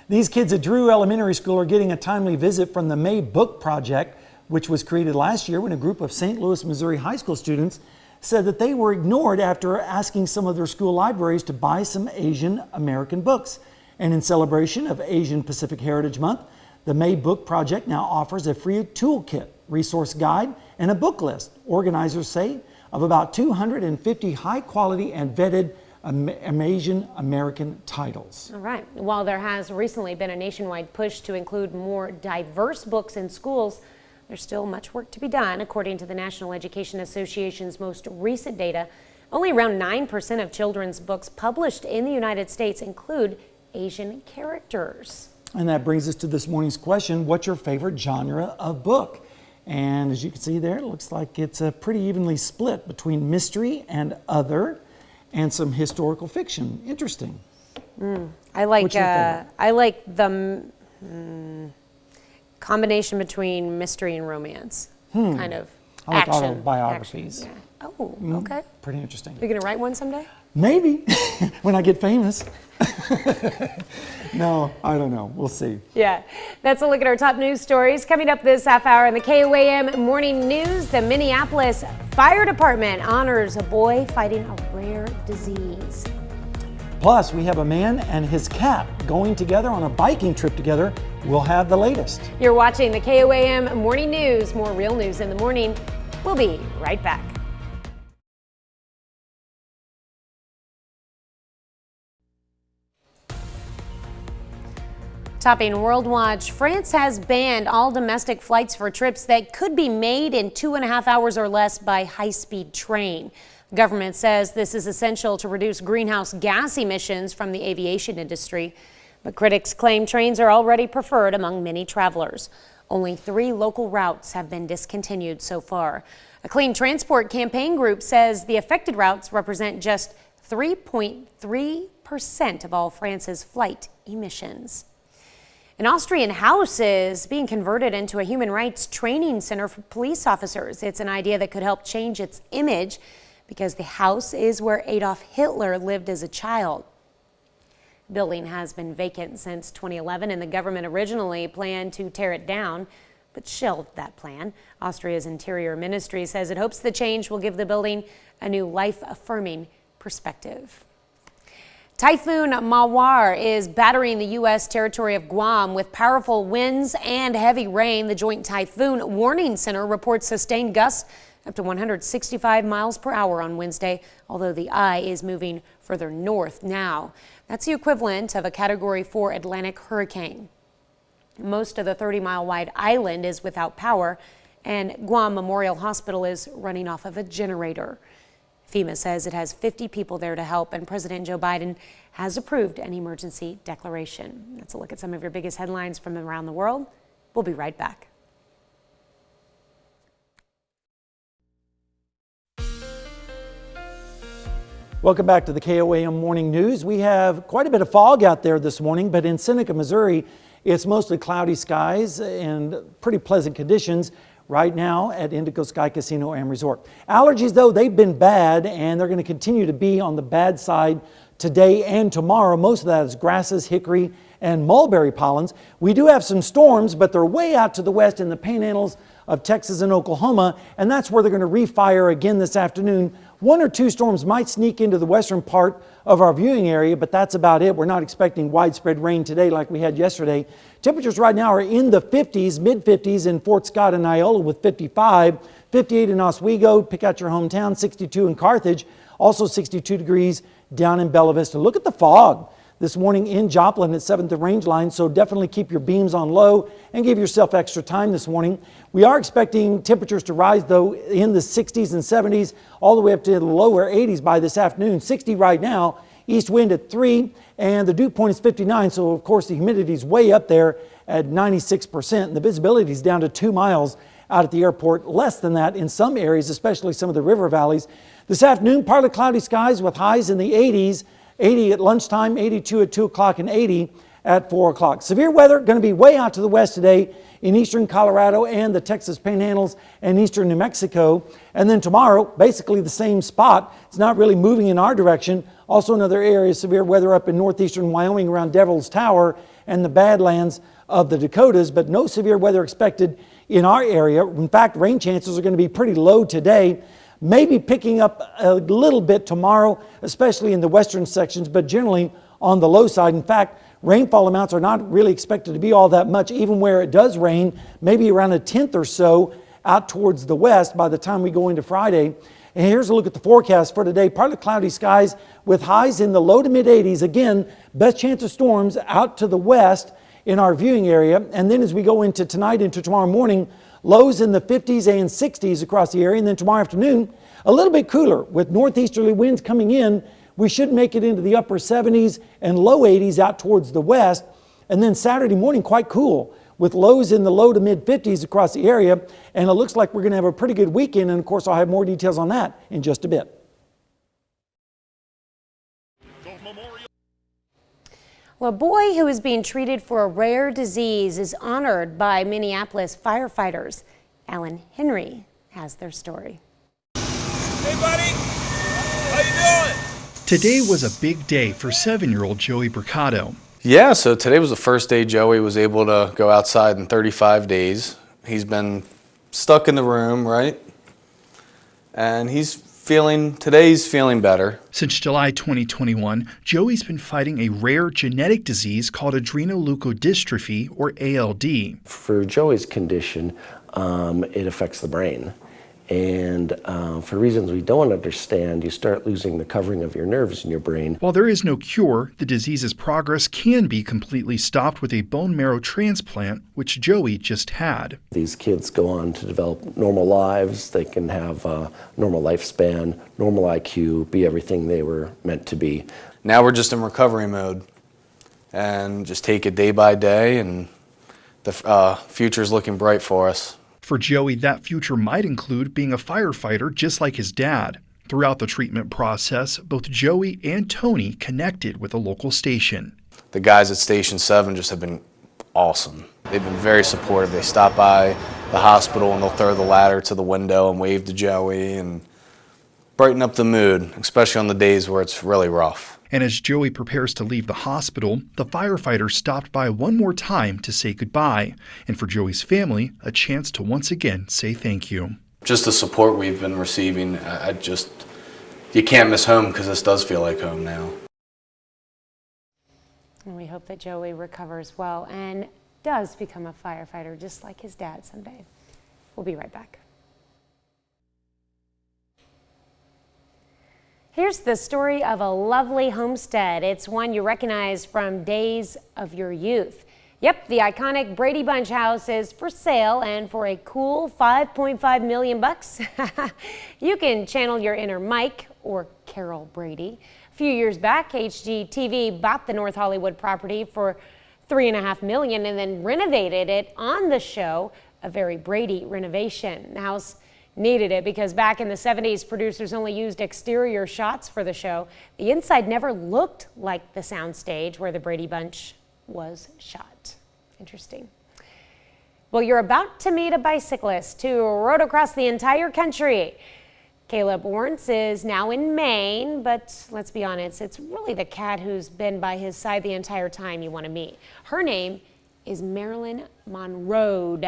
These kids at Drew Elementary School are getting a timely visit from the May Book Project, which was created last year when a group of St. Louis, Missouri high school students said that they were ignored after asking some of their school libraries to buy some Asian American books. And in celebration of Asian Pacific Heritage Month, the May Book Project now offers a free toolkit, resource guide, and a book list, organizers say, of about 250 high-quality and vetted Asian American titles. All right. While there has recently been a nationwide push to include more diverse books in schools, there's still much work to be done. According to the National Education Association's most recent data, only around 9% of children's books published in the United States include Asian characters. And that brings us to this morning's question: what's your favorite genre of book? And as you can see there, it looks like it's pretty evenly split between mystery and other, and some historical fiction. Interesting. I like the combination between mystery and romance, kind of I like action. autobiographies. Action, yeah. Oh, okay. Pretty interesting. You're gonna write one someday? Maybe, when I get famous. No, I don't know. We'll see. Yeah, that's a look at our top news stories. Coming up this half hour in the KOAM Morning News, the Minneapolis Fire Department honors a boy fighting a rare disease. Plus, we have a man and his cat going together on a biking trip together. We'll have the latest. You're watching the KOAM Morning News. More real news in the morning. We'll be right back. Topping World Watch, France has banned all domestic flights for trips that could be made in 2.5 hours or less by high-speed train. The government says this is essential to reduce greenhouse gas emissions from the aviation industry. But critics claim trains are already preferred among many travelers. Only 3 local routes have been discontinued so far. A Clean Transport campaign group says the affected routes represent just 3.3% of all France's flight emissions. An Austrian house is being converted into a human rights training center for police officers. It's an idea that could help change its image because the house is where Adolf Hitler lived as a child. The building has been vacant since 2011, and the government originally planned to tear it down. but shelved that plan. Austria's Interior Ministry says it hopes the change will give the building a new life-affirming perspective. Typhoon Mawar is battering the U.S. territory of Guam with powerful winds and heavy rain. The Joint Typhoon Warning Center reports sustained gusts up to 165 miles per hour on Wednesday, although the eye is moving further north now. That's the equivalent of a Category 4 Atlantic hurricane. Most of the 30-mile wide island is without power, and Guam Memorial Hospital is running off of a generator. FEMA says it has 50 people there to help, and President Joe Biden has approved an emergency declaration. That's a look at some of your biggest headlines from around the world. We'll be right back. Welcome back to the KOAM Morning News. We have quite a bit of fog out there this morning, but in Seneca, Missouri, it's mostly cloudy skies and pretty pleasant conditions right now at Indigo Sky Casino and Resort. Allergies, though, they've been bad, and they're going to continue to be on the bad side today and tomorrow. Most of that is grasses, hickory, and mulberry pollens. We do have some storms, but they're way out to the west in the panhandles of Texas and Oklahoma, and that's where they're going to refire again this afternoon. One or two storms might sneak into the western part of our viewing area, but that's about it. We're not expecting widespread rain today like we had yesterday. Temperatures right now are in the 50s, mid-50s in Fort Scott and Iola with 55, 58 in Oswego, pick out your hometown, 62 in Carthage, also 62 degrees down in Bella Vista. Look at the fog this morning in Joplin at 7th Range Line, so definitely keep your beams on low and give yourself extra time this morning. We are expecting temperatures to rise, though, in the 60s and 70s, all the way up to the lower 80s by this afternoon. 60 right now, east wind at 3, and the dew point is 59, so of course the humidity is way up there at 96%, and the visibility is down to 2 miles out at the airport, less than that in some areas, especially some of the river valleys. This afternoon, partly cloudy skies with highs in the 80s, 80 at lunchtime, 82 at 2 o'clock, and 80 at 4 o'clock. Severe weather going to be way out to the west today in eastern Colorado and the Texas Panhandles and eastern New Mexico. And then tomorrow, basically the same spot. It's not really moving in our direction. Also another area of severe weather up in northeastern Wyoming around Devil's Tower and the Badlands of the Dakotas, but no severe weather expected in our area. In fact, rain chances are going to be pretty low today. Maybe picking up a little bit tomorrow, especially in the western sections, but generally on the low side. In fact, rainfall amounts are not really expected to be all that much, even where it does rain, maybe around a tenth or so out towards the west by the time we go into Friday. And here's a look at the forecast for today. Partly cloudy skies with highs in the low to mid 80s. Again, best chance of storms out to the west in our viewing area. And then as we go into tonight, into tomorrow morning, lows in the 50s and 60s across the area. And then tomorrow afternoon, a little bit cooler with northeasterly winds coming in. We should make it into the upper 70s and low 80s out towards the west. And then Saturday morning, quite cool with lows in the low to mid 50s across the area. And it looks like we're going to have a pretty good weekend. And of course, I'll have more details on that in just a bit. Well, a boy who is being treated for a rare disease is honored by Minneapolis firefighters. Alan Henry has their story. Hey, buddy. How you doing? Today was a big day for 7-year-old Joey Bricado. Yeah, so today was the first day Joey was able to go outside in 35 days. He's been stuck in the room, right? And today's feeling better. Since July 2021, Joey's been fighting a rare genetic disease called adrenoleukodystrophy, or ALD. For Joey's condition, it affects the brain. And for reasons we don't understand, you start losing the covering of your nerves in your brain. While there is no cure, the disease's progress can be completely stopped with a bone marrow transplant, which Joey just had. These kids go on to develop normal lives. They can have a normal lifespan, normal IQ, be everything they were meant to be. Now we're just in recovery mode and just take it day by day, and the future's looking bright for us. For Joey, that future might include being a firefighter just like his dad. Throughout the treatment process, both Joey and Tony connected with a local station. The guys at Station 7 just have been awesome. They've been very supportive. They stop by the hospital and they'll throw the ladder to the window and wave to Joey and brighten up the mood, especially on the days where it's really rough. And as Joey prepares to leave the hospital, the firefighter stopped by one more time to say goodbye. And for Joey's family, a chance to once again say thank you. Just the support we've been receiving, you can't miss home because this does feel like home now. And we hope that Joey recovers well and does become a firefighter just like his dad someday. We'll be right back. Here's the story of a lovely homestead. It's one you recognize from days of your youth. Yep, the iconic Brady Bunch house is for sale, and for a cool $5.5 million bucks, you can channel your inner Mike or Carol Brady. A few years back, HGTV bought the North Hollywood property for $3.5 million and then renovated it on the show, a very Brady renovation. The house needed it because back in the 70s, producers only used exterior shots for the show. The inside never looked like the soundstage where the Brady Bunch was shot. Interesting. Well, you're about to meet a bicyclist who rode across the entire country. Caleb Warrants is now in Maine, but let's be honest, it's really the cat who's been by his side the entire time you want to meet. Her name is Marilyn Monroe.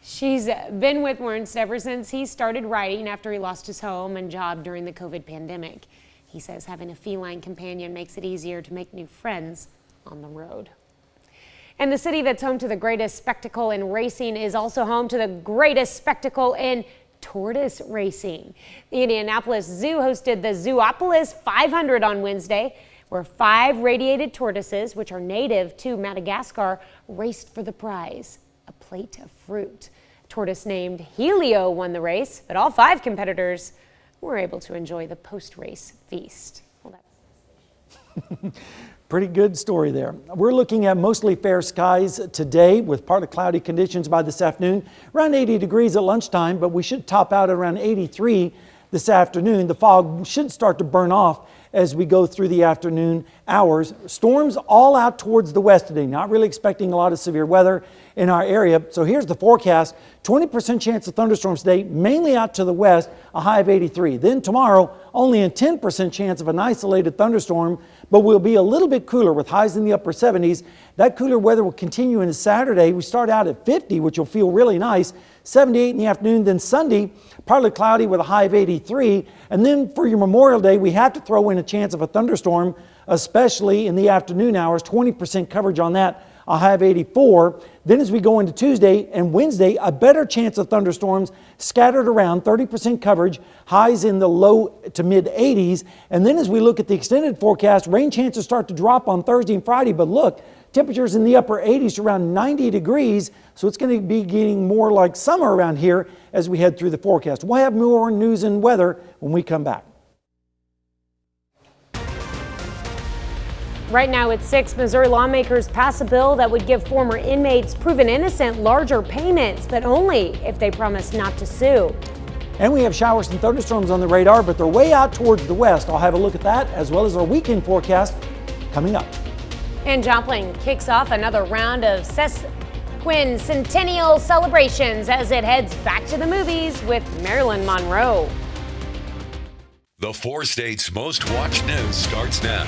She's been with Warrants ever since he started riding after he lost his home and job during the COVID pandemic. He says having a feline companion makes it easier to make new friends on the road. And the city that's home to the greatest spectacle in racing is also home to the greatest spectacle in tortoise racing. The Indianapolis Zoo hosted the Zoopolis 500 on Wednesday, where 5 radiated tortoises, which are native to Madagascar, raced for the prize, a plate of fruit. A tortoise named Helio won the race, but all 5 competitors were able to enjoy the post-race feast. Well, Pretty good story there. We're looking at mostly fair skies today with partly cloudy conditions by this afternoon. Around 80 degrees at lunchtime, but we should top out at around 83 this afternoon. The fog should start to burn off as we go through the afternoon hours. Storms all out towards the west today. Not really expecting a lot of severe weather in our area. So here's the forecast. 20% chance of thunderstorms today, mainly out to the west, a high of 83. Then tomorrow, only a 10% chance of an isolated thunderstorm, but we'll be a little bit cooler with highs in the upper 70s. That cooler weather will continue into Saturday. We start out at 50, which will feel really nice. 78 in the afternoon. Then Sunday, partly cloudy with a high of 83. And then for your Memorial Day, we have to throw in a chance of a thunderstorm, especially in the afternoon hours. 20% coverage on that, a high of 84. Then as we go into Tuesday and Wednesday, a better chance of thunderstorms scattered around, 30% coverage, highs in the low to mid 80s. And then as we look at the extended forecast, rain chances start to drop on Thursday and Friday. But look, temperatures in the upper 80s to around 90 degrees. So it's going to be getting more like summer around here as we head through the forecast. We'll have more news and weather when we come back. Right now at 6, Missouri lawmakers pass a bill that would give former inmates proven innocent larger payments, but only if they promise not to sue. And we have showers and thunderstorms on the radar, but they're way out towards the west. I'll have a look at that as well as our weekend forecast coming up. And Joplin kicks off another round of sesquicentennial celebrations as it heads back to the movies with Marilyn Monroe. The 4 states' most watched news starts now.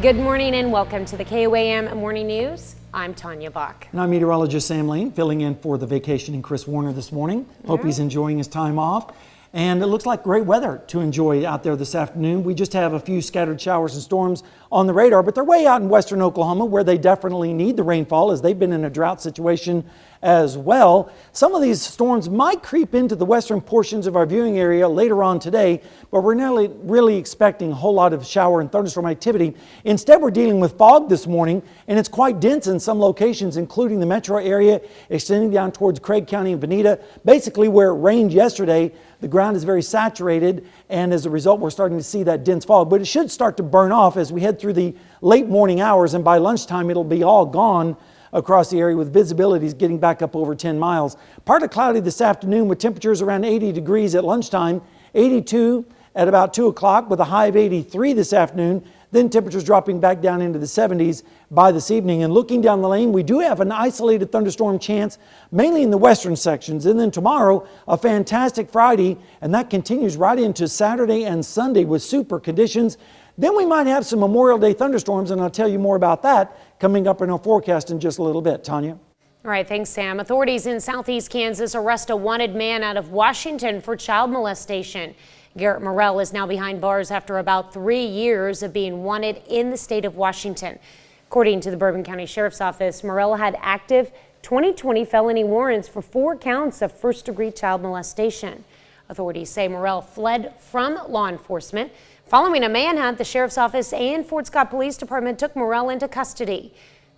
Good morning and welcome to the KOAM Morning News. I'm Tanya Bach. And I'm meteorologist Sam Lane, filling in for the vacationing Chris Warner this morning. Hope he's enjoying his time off. And it looks like great weather to enjoy out there this afternoon. We just have a few scattered showers and storms on the radar, but they're way out in western Oklahoma where they definitely need the rainfall as they've been in a drought situation as well. Some of these storms might creep into the western portions of our viewing area later on today, but we're not really expecting a whole lot of shower and thunderstorm activity. Instead, we're dealing with fog this morning, and it's quite dense in some locations, including the metro area, extending down towards Craig County and Veneta. Basically, where it rained yesterday, the ground is very saturated, and as a result, we're starting to see that dense fog. But it should start to burn off as we head through the late morning hours, and by lunchtime, it'll be all gone across the area with visibilities getting back up over 10 miles. Partly cloudy this afternoon with temperatures around 80 degrees at lunchtime, 82 at about 2 o'clock with a high of 83 this afternoon. Then temperatures dropping back down into the 70s by this evening. And looking down the lane, we do have an isolated thunderstorm chance, mainly in the western sections. And then tomorrow, a fantastic Friday, and that continues right into Saturday and Sunday with super conditions. Then we might have some Memorial Day thunderstorms, and I'll tell you more about that coming up in our forecast in just a little bit. Tanya? All right, thanks, Sam. Authorities in southeast Kansas arrest a wanted man out of Washington for child molestation. Garrett Morrell is now behind bars after about 3 years of being wanted in the state of Washington. According to the Bourbon County Sheriff's Office, Morrell had active 2020 felony warrants for 4 counts of first-degree child molestation. Authorities say Morrell fled from law enforcement. Following a manhunt, the Sheriff's Office and Fort Scott Police Department took Morrell into custody.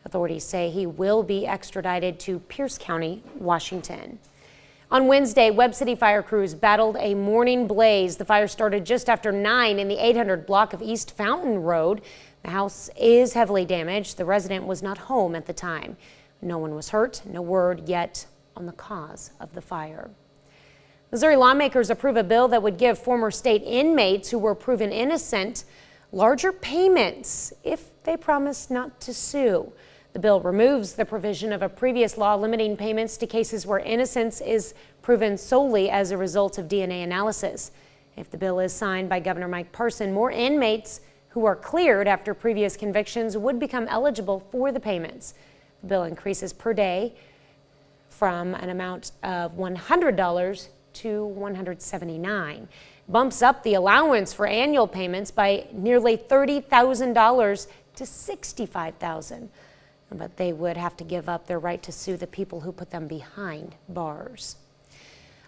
Authorities say he will be extradited to Pierce County, Washington. On Wednesday, Webb City fire crews battled a morning blaze. The fire started just after 9 in the 800 block of East Fountain Road. The house is heavily damaged. The resident was not home at the time. No one was hurt. No word yet on the cause of the fire. Missouri lawmakers approve a bill that would give former state inmates who were proven innocent larger payments if they promise not to sue. The bill removes the provision of a previous law limiting payments to cases where innocence is proven solely as a result of DNA analysis. If the bill is signed by Governor Mike Parson, more inmates who are cleared after previous convictions would become eligible for the payments. The bill increases per day from an amount of $100 to $179. Bumps up the allowance for annual payments by nearly $30,000 to $65,000. But they would have to give up their right to sue the people who put them behind bars.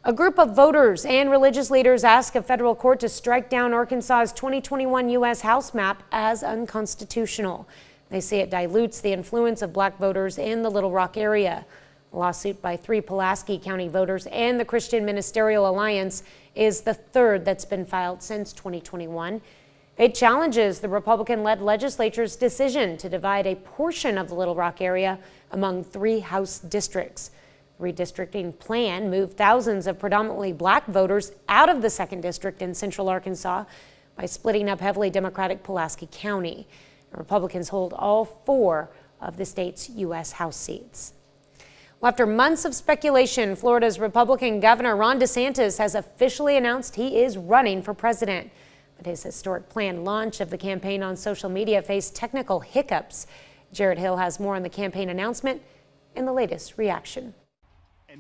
A group of voters and religious leaders ask a federal court to strike down Arkansas's 2021 U.S. House map as unconstitutional. They say it dilutes the influence of black voters in the Little Rock area. A lawsuit by 3 Pulaski County voters and the Christian Ministerial Alliance is the third that's been filed since 2021. It challenges the Republican-led legislature's decision to divide a portion of the Little Rock area among 3 House districts. The redistricting plan moved thousands of predominantly black voters out of the 2nd District in central Arkansas by splitting up heavily Democratic Pulaski County. Republicans hold all 4 of the state's U.S. House seats. Well, after months of speculation, Florida's Republican Governor Ron DeSantis has officially announced he is running for president. But his historic planned launch of the campaign on social media faced technical hiccups. Jared Hill has more on the campaign announcement and the latest reaction.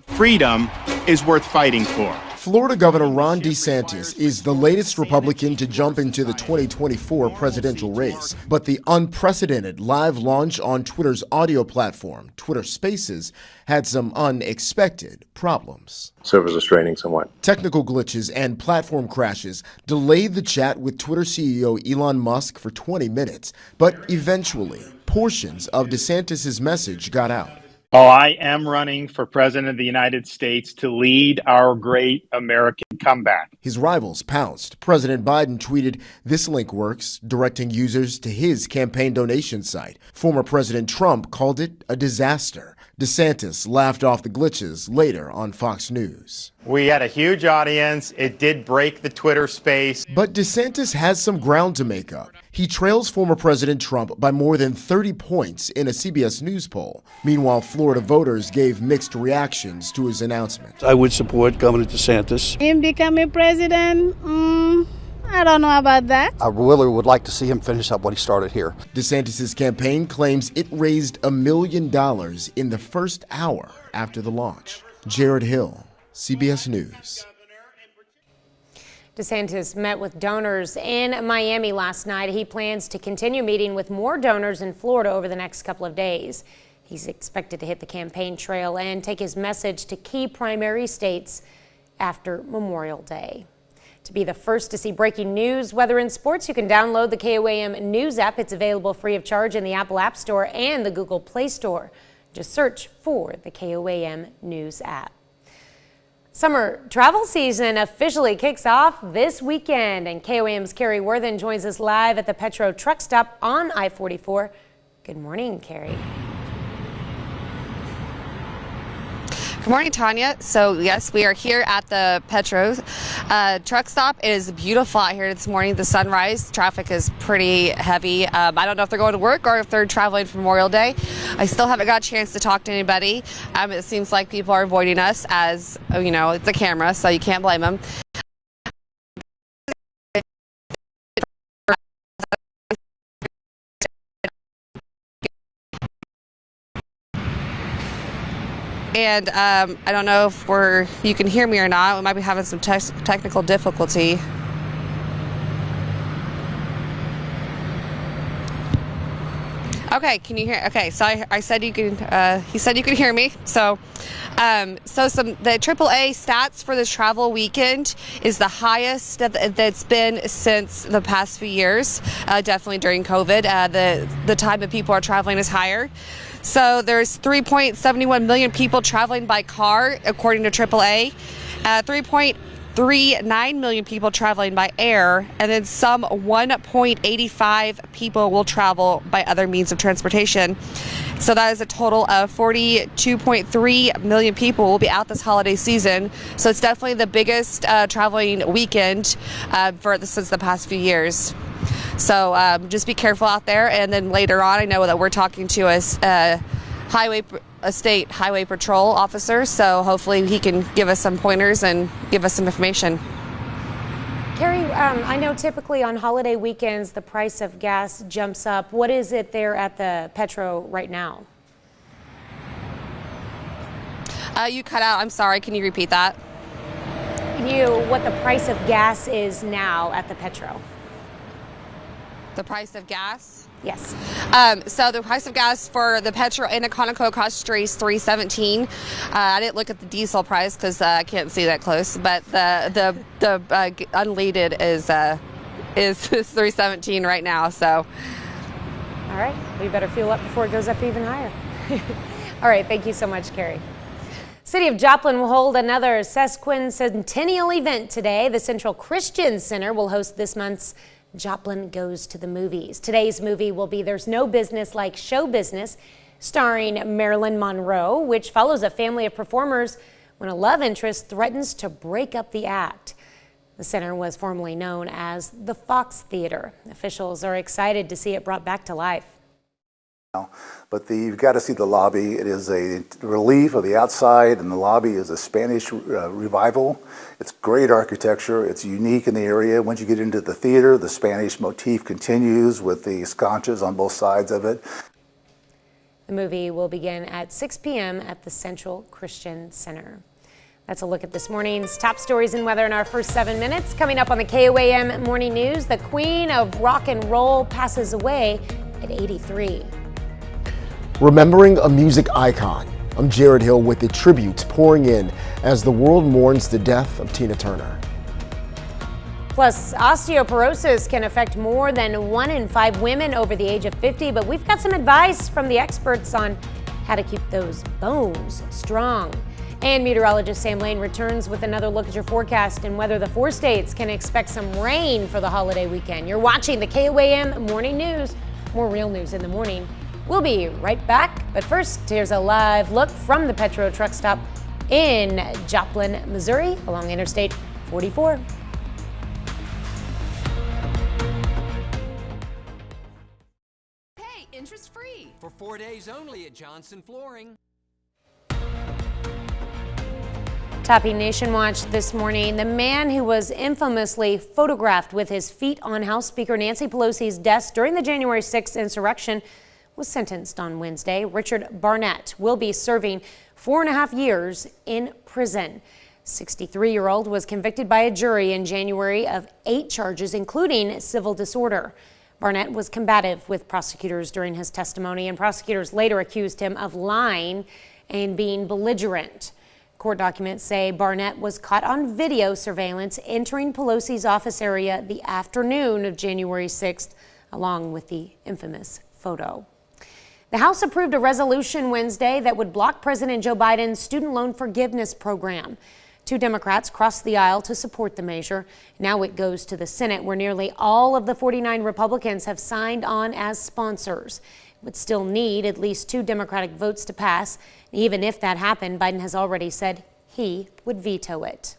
Freedom is worth fighting for. Florida Governor Ron DeSantis is the latest Republican to jump into the 2024 presidential race. But the unprecedented live launch on Twitter's audio platform, Twitter Spaces, had some unexpected problems. Servers are straining somewhat. Technical glitches and platform crashes delayed the chat with Twitter CEO Elon Musk for 20 minutes. But eventually, portions of DeSantis' message got out. Oh, I am running for president of the United States to lead our great American comeback. His rivals pounced. President Biden tweeted, "This link works," directing users to his campaign donation site. Former President Trump called it a disaster. DeSantis laughed off the glitches later on Fox News. We had a huge audience. It did break the Twitter space. But DeSantis has some ground to make up. He trails former President Trump by more than 30 points in a CBS News poll. Meanwhile, Florida voters gave mixed reactions to his announcement. I would support Governor DeSantis. Him becoming president, I don't know about that. I really would like to see him finish up what he started here. DeSantis' campaign claims it raised $1 million in the first hour after the launch. Jared Hill, CBS News. DeSantis met with donors in Miami last night. He plans to continue meeting with more donors in Florida over the next couple of days. He's expected to hit the campaign trail and take his message to key primary states after Memorial Day. To be the first to see breaking news, weather, and sports, you can download the KOAM News app. It's available free of charge in the Apple App Store and the Google Play Store. Just search for the KOAM News app. Summer travel season officially kicks off this weekend, and KOAM's Carrie Worthen joins us live at the Petro truck stop on I-44. Good morning, Carrie. Good morning, Tanya. So yes, we are here at the Petro truck stop. It is beautiful out here this morning. The sunrise traffic is pretty heavy. I don't know if they're going to work or if they're traveling for Memorial Day. I still haven't got a chance to talk to anybody. It seems like people are avoiding us, as you know, it's a camera, so you can't blame them. and I don't know if you can hear me or not. We might be having some technical difficulty. Okay, can you hear? Okay, so I said you can. He said you could hear me. So, the AAA stats for this travel weekend is the highest that's been since the past few years. Definitely during COVID, the time that people are traveling is higher. So there's 3.71 million people traveling by car, according to AAA. 3.39 million people traveling by air, and then some 1.85 people will travel by other means of transportation. So that is a total of 42.3 million people will be out this holiday season. So it's definitely the biggest traveling weekend since the past few years. So just be careful out there. And then later on, I know that we're talking to a state highway patrol officer, so hopefully he can give us some pointers and give us some information. Carrie, I know typically on holiday weekends the price of gas jumps up. What is it there at the Petro right now? You cut out. I'm sorry. Can you repeat that? What the price of gas is now at the Petro? The price of gas? Yes. So the price of gas for the Petro in Conoco across the street is $3.17. I didn't look at the diesel price because I can't see that close, but the unleaded is $3.17 right now. So. All right, we better fuel up before it goes up even higher. All right, thank you so much, Carrie. City of Joplin will hold another sesquicentennial event today. The Central Christian Center will host this month's Joplin Goes to the Movies. Today's movie will be There's No Business Like Show Business, starring Marilyn Monroe, which follows a family of performers when a love interest threatens to break up the act. The center was formerly known as the Fox Theater. Officials are excited to see it brought back to life. But you've got to see the lobby. It is a relief of the outside, and the lobby is a Spanish revival. It's great architecture. It's unique in the area. Once you get into the theater, the Spanish motif continues with the sconces on both sides of it. The movie will begin at 6 p.m. at the Central Christian Center. That's a look at this morning's top stories and weather in our first 7 minutes. Coming up on the KOAM Morning News, the queen of rock and roll passes away at 83. Remembering a music icon. I'm Jared Hill with the tributes pouring in as the world mourns the death of Tina Turner. Plus, osteoporosis can affect more than 1 in 5 women over the age of 50, but we've got some advice from the experts on how to keep those bones strong. And meteorologist Sam Lane returns with another look at your forecast and whether the 4 states can expect some rain for the holiday weekend. You're watching the KOAM Morning News. More real news in the morning. We'll be right back, but first, here's a live look from the Petro truck stop in Joplin, Missouri, along Interstate 44. Pay interest-free for 4 days only at Johnson Flooring. Topping Nation Watch this morning, the man who was infamously photographed with his feet on House Speaker Nancy Pelosi's desk during the January 6th insurrection was sentenced on Wednesday. Richard Barnett will be serving 4.5 years in prison. 63-year-old was convicted by a jury in January of 8 charges, including civil disorder. Barnett was combative with prosecutors during his testimony, and prosecutors later accused him of lying and being belligerent. Court documents say Barnett was caught on video surveillance entering Pelosi's office area the afternoon of January 6th, along with the infamous photo. The House approved a resolution Wednesday that would block President Joe Biden's student loan forgiveness program. 2 Democrats crossed the aisle to support the measure. Now it goes to the Senate, where nearly all of the 49 Republicans have signed on as sponsors. It would still need at least 2 Democratic votes to pass. Even if that happened, Biden has already said he would veto it.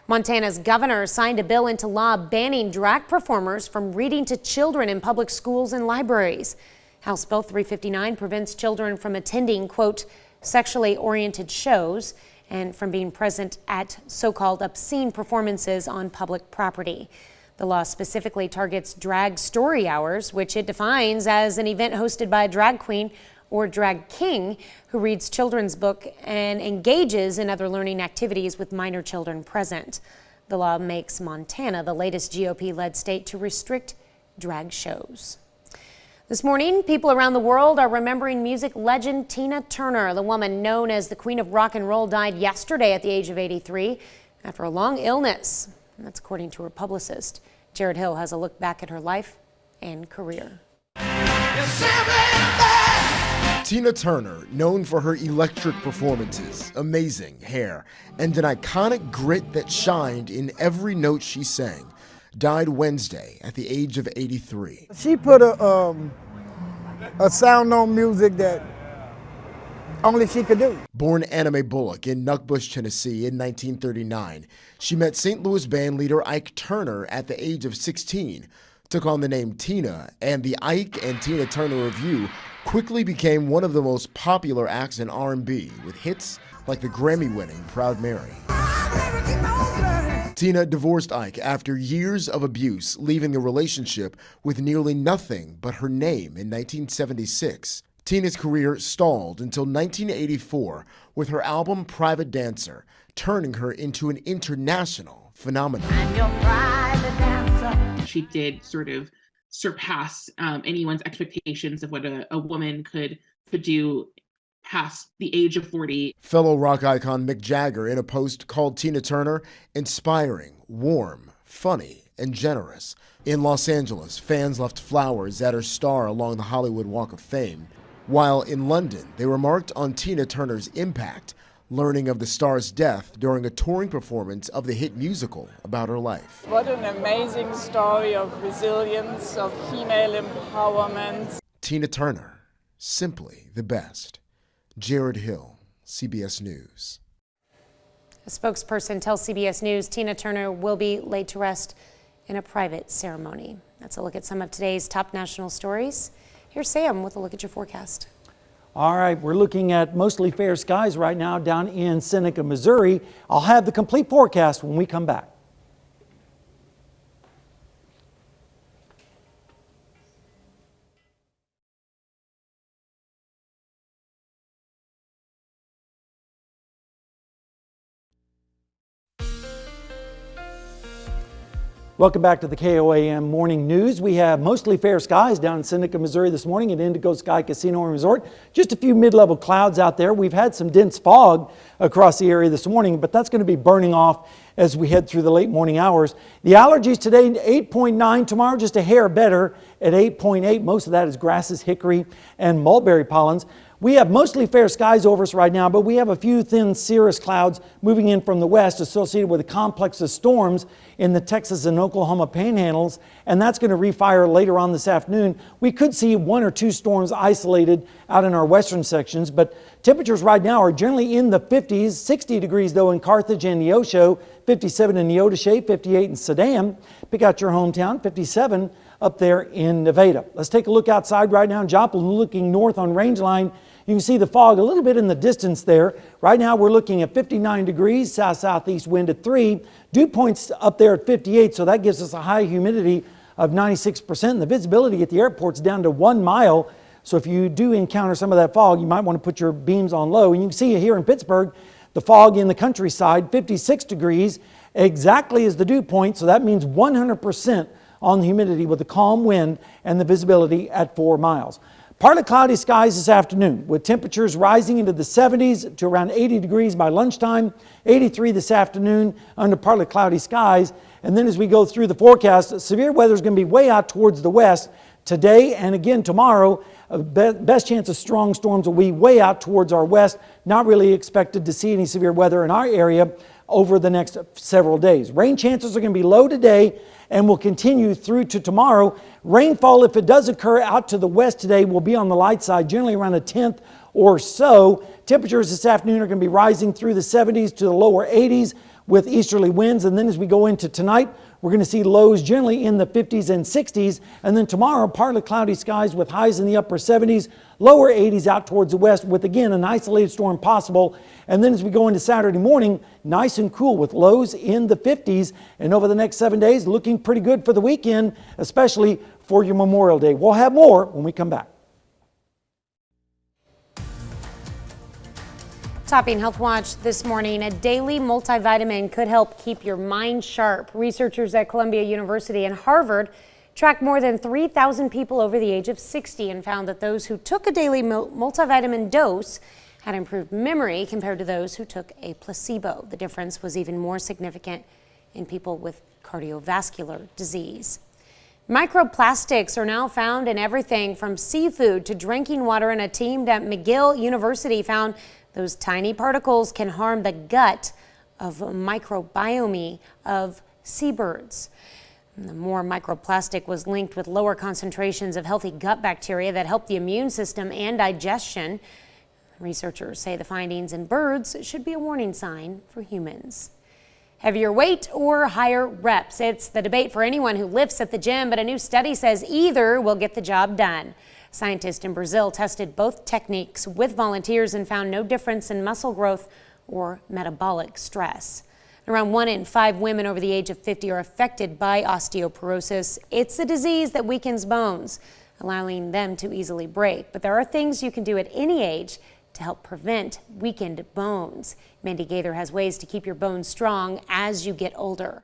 Montana's governor signed a bill into law banning drag performers from reading to children in public schools and libraries. House Bill 359 prevents children from attending, quote, sexually oriented shows and from being present at so-called obscene performances on public property. The law specifically targets drag story hours, which it defines as an event hosted by a drag queen or drag king, who reads children's book and engages in other learning activities with minor children present. The law makes Montana the latest GOP-led state to restrict drag shows. This morning, people around the world are remembering music legend Tina Turner. The woman known as the Queen of Rock and Roll died yesterday at the age of 83 after a long illness. And that's according to her publicist. Jared Hill has a look back at her life and career. Tina Turner, known for her electric performances, amazing hair, and an iconic grit that shined in every note she sang, died Wednesday at the age of 83. She put a sound on music that only she could do. Born Anna Mae Bullock in Nutbush, Tennessee in 1939, she met St. Louis band leader Ike Turner at the age of 16, took on the name Tina, and the Ike and Tina Turner Revue quickly became one of the most popular acts in R&B, with hits like the Grammy-winning Proud Mary. Tina divorced Ike after years of abuse, leaving the relationship with nearly nothing but her name in 1976. Tina's career stalled until 1984 with her album Private Dancer, turning her into an international phenomenon. She did sort of surpass anyone's expectations of what a woman could do past the age of 40. Fellow rock icon Mick Jagger, in a post, called Tina Turner inspiring, warm, funny, and generous. In Los Angeles, fans left flowers at her star along the Hollywood Walk of Fame, while in London, they remarked on Tina Turner's impact, learning of the star's death during a touring performance of the hit musical about her life. What an amazing story of resilience, of female empowerment. Tina Turner, simply the best. Jared Hill, CBS News. A spokesperson tells CBS News Tina Turner will be laid to rest in a private ceremony. That's a look at some of today's top national stories. Here's Sam with a look at your forecast. All right, we're looking at mostly fair skies right now down in Seneca, Missouri. I'll have the complete forecast when we come back. Welcome back to the KOAM Morning News. We have mostly fair skies down in Seneca, Missouri this morning at Indigo Sky Casino and Resort. Just a few mid-level clouds out there. We've had some dense fog across the area this morning, but that's going to be burning off as we head through the late morning hours. The allergies today, 8.9. Tomorrow, just a hair better at 8.8. Most of that is grasses, hickory, and mulberry pollens. We have mostly fair skies over us right now, but we have a few thin cirrus clouds moving in from the west associated with a complex of storms in the Texas and Oklahoma panhandles, and that's going to refire later on this afternoon. We could see 1 or 2 storms isolated out in our western sections, but temperatures right now are generally in the 50s, 60 degrees though in Carthage and Neosho, 57 in Neodesha, 58 in Sedan. Pick out your hometown, 57 up there in Nevada. Let's take a look outside right now in Joplin, looking north on Rangeline. You can see the fog a little bit in the distance there. Right now we're looking at 59 degrees, south-southeast wind at 3. Dew point's up there at 58, so that gives us a high humidity of 96%. And the visibility at the airport's down to 1 mile. So if you do encounter some of that fog, you might want to put your beams on low. And you can see here in Pittsburgh, the fog in the countryside, 56 degrees, exactly as the dew point. So that means 100% on the humidity with the calm wind and the visibility at 4 miles. Partly cloudy skies this afternoon with temperatures rising into the 70s to around 80 degrees by lunchtime, 83 this afternoon under partly cloudy skies. And then as we go through the forecast, severe weather is going to be way out towards the west today and again tomorrow. Best chance of strong storms will be way out towards our west. Not really expected to see any severe weather in our area over the next several days. Rain chances are going to be low today and will continue through to tomorrow. Rainfall, if it does occur out to the west today, will be on the light side, generally around a 1/10 or so. Temperatures this afternoon are going to be rising through the 70s to the lower 80s with easterly winds. And then as we go into tonight, we're going to see lows generally in the 50s and 60s. And then tomorrow, partly cloudy skies with highs in the upper 70s, lower 80s out towards the west with, again, an isolated storm possible. And then as we go into Saturday morning, nice and cool with lows in the 50s. And over the next 7 days, looking pretty good for the weekend, especially for your Memorial Day. We'll have more when we come back. Topping Health Watch this morning, a daily multivitamin could help keep your mind sharp. Researchers at Columbia University and Harvard tracked more than 3,000 people over the age of 60 and found that those who took a daily multivitamin dose had improved memory compared to those who took a placebo. The difference was even more significant in people with cardiovascular disease. Microplastics are now found in everything from seafood to drinking water, and a team at McGill University found those tiny particles can harm the gut of microbiome of seabirds. And the more microplastic was linked with lower concentrations of healthy gut bacteria that help the immune system and digestion. Researchers say the findings in birds should be a warning sign for humans. Heavier weight or higher reps? It's the debate for anyone who lifts at the gym, but a new study says either will get the job done. Scientists in Brazil tested both techniques with volunteers and found no difference in muscle growth or metabolic stress. Around 1 in 5 women over the age of 50 are affected by osteoporosis. It's a disease that weakens bones, allowing them to easily break. But there are things you can do at any age to help prevent weakened bones. Mandy Gaither has ways to keep your bones strong as you get older.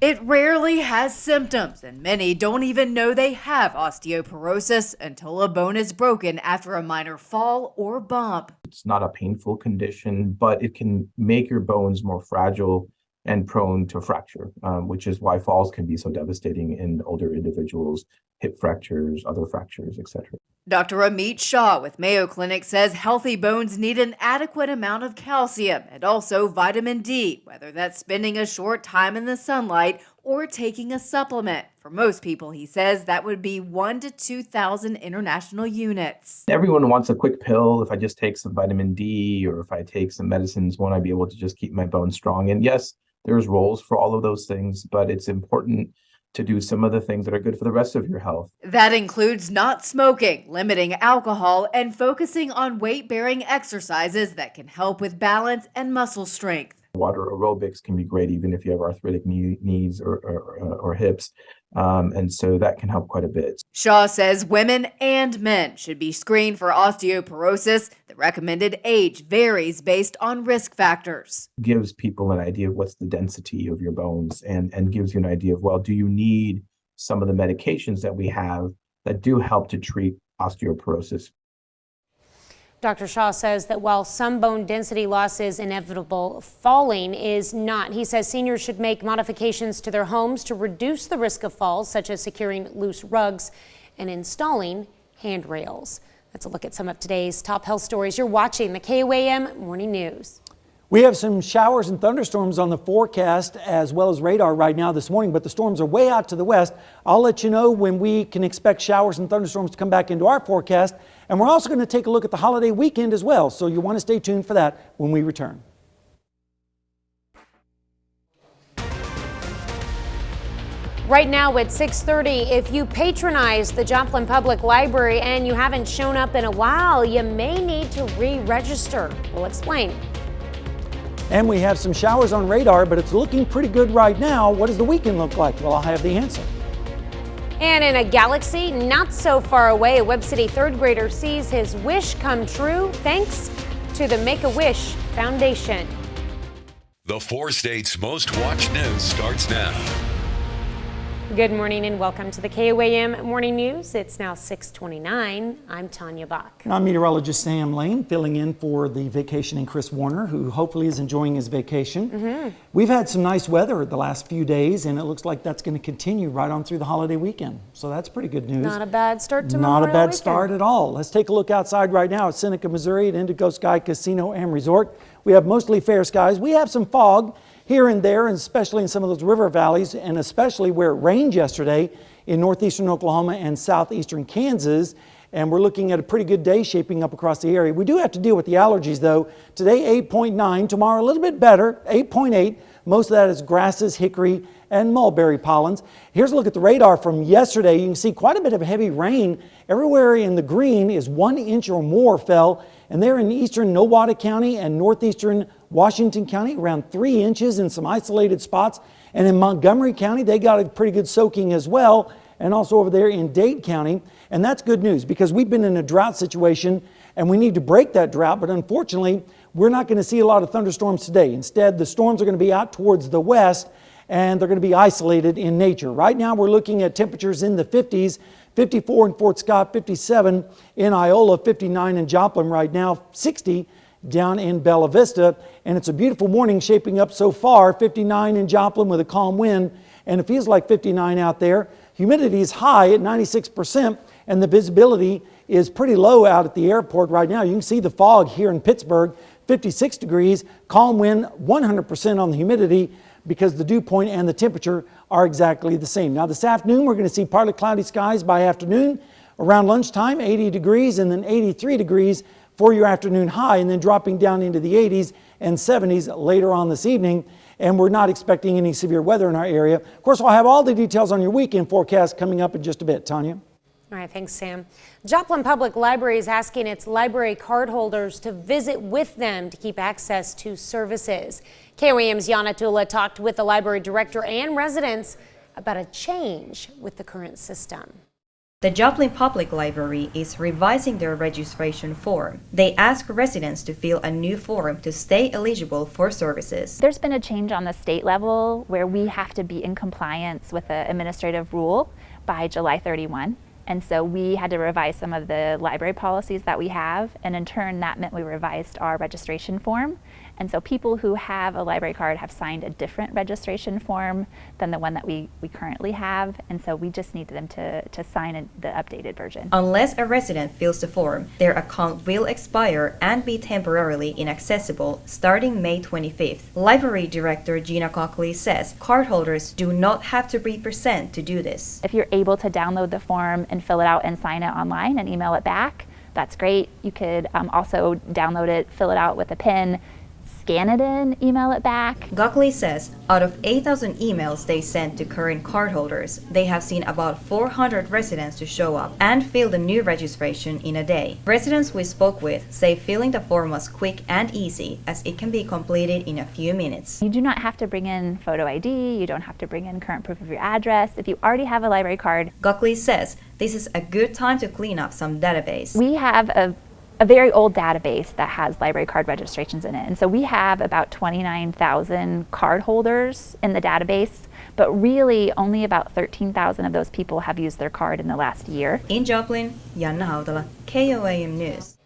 It rarely has symptoms, and many don't even know they have osteoporosis until a bone is broken after a minor fall or bump. It's not a painful condition, but it can make your bones more fragile and prone to fracture, which is why falls can be so devastating in older individuals, hip fractures, other fractures, etc. Dr. Amit Shah with Mayo Clinic says healthy bones need an adequate amount of calcium and also vitamin D, whether that's spending a short time in the sunlight or taking a supplement. For most people, he says, that would be 1,000 to 2,000 international units. Everyone wants a quick pill. If I just take some vitamin D or if I take some medicines, won't I be able to just keep my bones strong? And yes, there's roles for all of those things, but it's important to do some of the things that are good for the rest of your health. That includes not smoking, limiting alcohol, and focusing on weight-bearing exercises that can help with balance and muscle strength. Water aerobics can be great even if you have arthritic knees or hips, and so that can help quite a bit. Shaw says women and men should be screened for osteoporosis. The recommended age varies based on risk factors. Gives people an idea of what's the density of your bones and gives you an idea of, well, do you need some of the medications that we have that do help to treat osteoporosis? Dr. Shaw says that while some bone density loss is inevitable, falling is not. He says seniors should make modifications to their homes to reduce the risk of falls, such as securing loose rugs and installing handrails. That's a look at some of today's top health stories. You're watching the KOAM Morning News. We have some showers and thunderstorms on the forecast as well as radar right now this morning, but the storms are way out to the west. I'll let you know when we can expect showers and thunderstorms to come back into our forecast. And we're also going to take a look at the holiday weekend as well, so you want to stay tuned for that when we return. Right now at 6:30, if you patronize the Joplin Public Library and you haven't shown up in a while, you may need to re-register. We'll explain. And we have some showers on radar, but it's looking pretty good right now. What does the weekend look like? Well, I'll have the answer. And in a galaxy not so far away, a Webb City third grader sees his wish come true thanks to the Make-A-Wish Foundation. The 4 states' most watched news starts now. Good morning and welcome to the KOAM Morning News. It's now 6:29. I'm Tanya Bach. And I'm meteorologist Sam Lane, filling in for the vacationing Chris Warner, who hopefully is enjoying his vacation. We've had some nice weather the last few days, and it looks like that's going to continue right on through the holiday weekend. So that's pretty good news. Not a bad start to Not a Memorial bad weekend. start at all. Let's take a look outside right now at Seneca, Missouri at Indigo Sky Casino and Resort. We have mostly fair skies. We have some fog here and there, and especially in some of those river valleys, and especially where it rained yesterday in northeastern Oklahoma and southeastern Kansas. And we're looking at a pretty good day shaping up across the area. We do have to deal with the allergies though. Today 8.9, tomorrow a little bit better, 8.8. Most of that is grasses, hickory, and mulberry pollens. Here's a look at the radar from yesterday. You can see quite a bit of heavy rain. Everywhere in the green is 1 inch or more fell. And there in eastern Nowata County and northeastern Washington County, around 3 inches in some isolated spots. And in Montgomery County, they got a pretty good soaking as well. And also over there in Dade County. And that's good news because we've been in a drought situation and we need to break that drought. But unfortunately, we're not going to see a lot of thunderstorms today. Instead, the storms are going to be out towards the west, and they're going to be isolated in nature. Right now, we're looking at temperatures in the 50s, 54 in Fort Scott, 57 in Iola, 59 in Joplin right now, 60 down in Bella Vista. And it's a beautiful morning shaping up so far, 59 in Joplin with a calm wind, and it feels like 59 out there. Humidity is high at 96%, and the visibility is pretty low out at the airport right now. You can see the fog here in Pittsburgh, 56 degrees, calm wind, 100% on the humidity, because the dew point and the temperature are exactly the same. Now this afternoon, we're going to see partly cloudy skies by afternoon. Around lunchtime, 80 degrees and then 83 degrees for your afternoon high, and then dropping down into the 80s and 70s later on this evening. And we're not expecting any severe weather in our area. Of course, I'll have all the details on your weekend forecast coming up in just a bit. Tanya? All right, thanks, Sam. Joplin Public Library is asking its library card holders to visit with them to keep access to services. KOAM's Yana Tula talked with the library director and residents about a change with the current system. The Joplin Public Library is revising their registration form. They ask residents to fill a new form to stay eligible for services. There's been a change on the state level where we have to be in compliance with the administrative rule by July 31. And so we had to revise some of the library policies that we have, and in turn that meant we revised our registration form. And so people who have a library card have signed a different registration form than the one that we currently have, and so we just need them to sign the updated version. Unless a resident fills the form, their account will expire and be temporarily inaccessible starting May 25th. Library Director Gina Cockley says cardholders do not have to be present to do this. If you're able to download the form and fill it out and sign it online and email it back, that's great. You could also download it, fill it out with a pen, scan it in, email it back. Gockley says out of 8,000 emails they sent to current cardholders, they have seen about 400 residents to show up and fill the new registration in a day. Residents we spoke with say filling the form was quick and easy, as it can be completed in a few minutes. You do not have to bring in photo ID, you don't have to bring in current proof of your address. If you already have a library card. Gockley says this is a good time to clean up some database. We have a very old database that has library card registrations in it. And so we have about 29,000 card holders in the database, but really only about 13,000 of those people have used their card in the last year. In Joplin, Janna Hautala, KOAM News.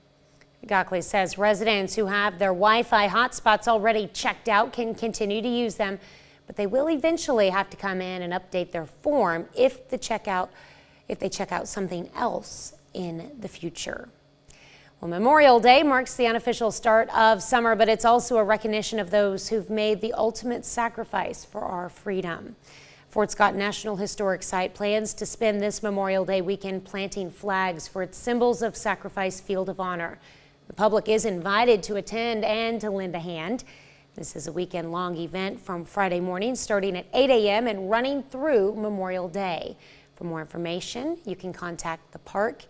Gockley says residents who have their Wi-Fi hotspots already checked out can continue to use them, but they will eventually have to come in and update their form if they check out something else in the future. Well, Memorial Day marks the unofficial start of summer, but it's also a recognition of those who've made the ultimate sacrifice for our freedom. Fort Scott National Historic Site plans to spend this Memorial Day weekend planting flags for its Symbols of Sacrifice Field of Honor. The public is invited to attend and to lend a hand. This is a weekend-long event from Friday morning starting at 8 a.m. and running through Memorial Day. For more information, you can contact the park at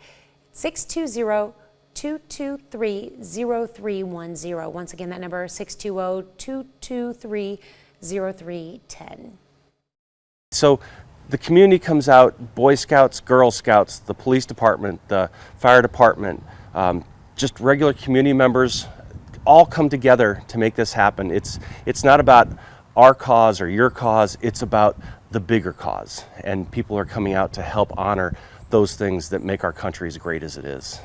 620-223-0310. Once again, that number is 620-223-0310. So the community comes out, Boy Scouts, Girl Scouts, the police department, the fire department, just regular community members all come together to make this happen. It's not about our cause or your cause, it's about the bigger cause. And people are coming out to help honor those things that make our country as great as it is.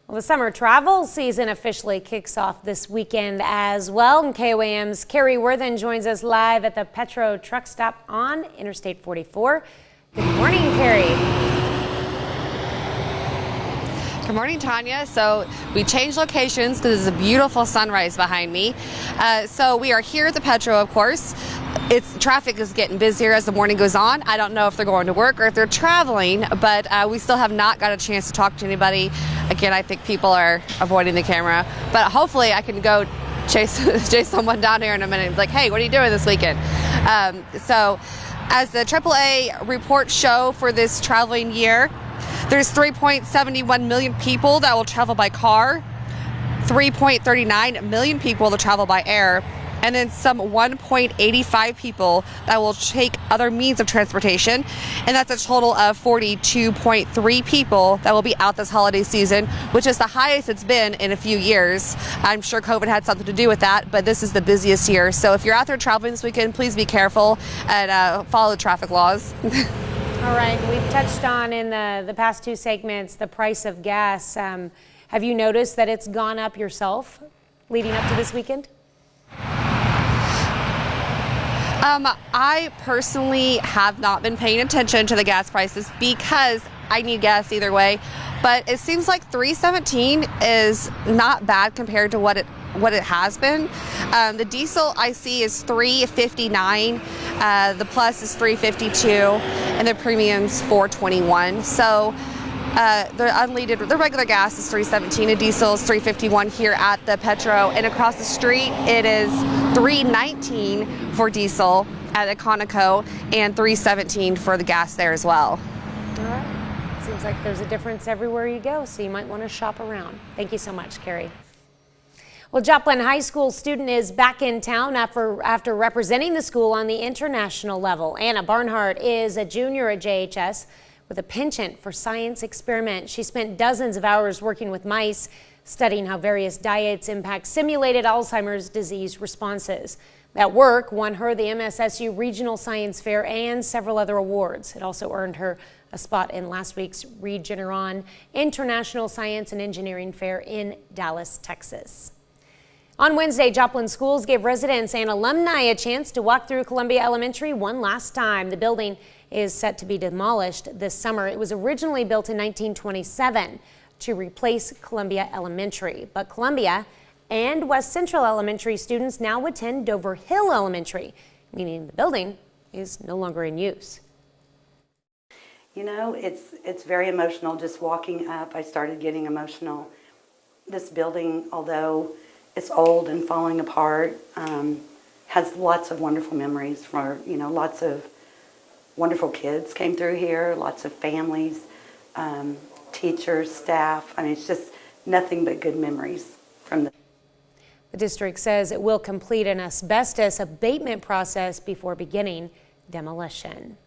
Well, the summer travel season officially kicks off this weekend as well. And KOAM's Carrie Worthen joins us live at the Petro truck stop on Interstate 44. Good morning, Carrie. Good morning, Tanya. So we changed locations because there's a beautiful sunrise behind me. So we are here at the Petro, of course. Traffic is getting busier as the morning goes on. I don't know if they're going to work or if they're traveling, but we still have not got a chance to talk to anybody. Again, I think people are avoiding the camera, but hopefully I can go chase someone down here in a minute and be like, hey, what are you doing this weekend? So as the AAA reports show for this traveling year, there's 3.71 million people that will travel by car, 3.39 million people that travel by air, and then some 1.85 people that will take other means of transportation, and that's a total of 42.3 people that will be out this holiday season, which is the highest it's been in a few years. I'm sure COVID had something to do with that, but this is the busiest year. So if you're out there traveling this weekend, please be careful and follow the traffic laws. All right, we've touched on in the past two segments the price of gas. Have you noticed that it's gone up yourself leading up to this weekend? I personally have not been paying attention to the gas prices because I need gas either way, but it seems like $3.17 is not bad compared to what it has been. The diesel I see is $3.59, the plus is $3.52, and the premium's $4.21. So the regular gas is $3.17, and diesel is $3.51 here at the Petro, and across the street it is $3.19 for diesel at Econoco and $3.17 for the gas there as well. All right. Seems like there's a difference everywhere you go, so you might want to shop around. Thank you so much, Carrie. Well, Joplin High School student is back in town after representing the school on the international level. Anna Barnhart is a junior at JHS with a penchant for science experiment. She spent dozens of hours working with mice, studying how various diets impact simulated Alzheimer's disease responses. That work won her the MSSU Regional Science Fair and several other awards. It also earned her a spot in last week's Regeneron International Science and Engineering Fair in Dallas, Texas. On Wednesday, Joplin schools gave residents and alumni a chance to walk through Columbia Elementary one last time. The building is set to be demolished this summer. It was originally built in 1927 to replace Columbia Elementary, but Columbia and West Central Elementary students now attend Dover Hill Elementary, meaning the building is no longer in use. You know, it's very emotional just walking up. I started getting emotional. This building, although it's old and falling apart, has lots of wonderful memories for, lots of wonderful kids came through here, lots of families, teachers, staff. I mean, it's just nothing but good memories from the. The district says it will complete an asbestos abatement process before beginning demolition.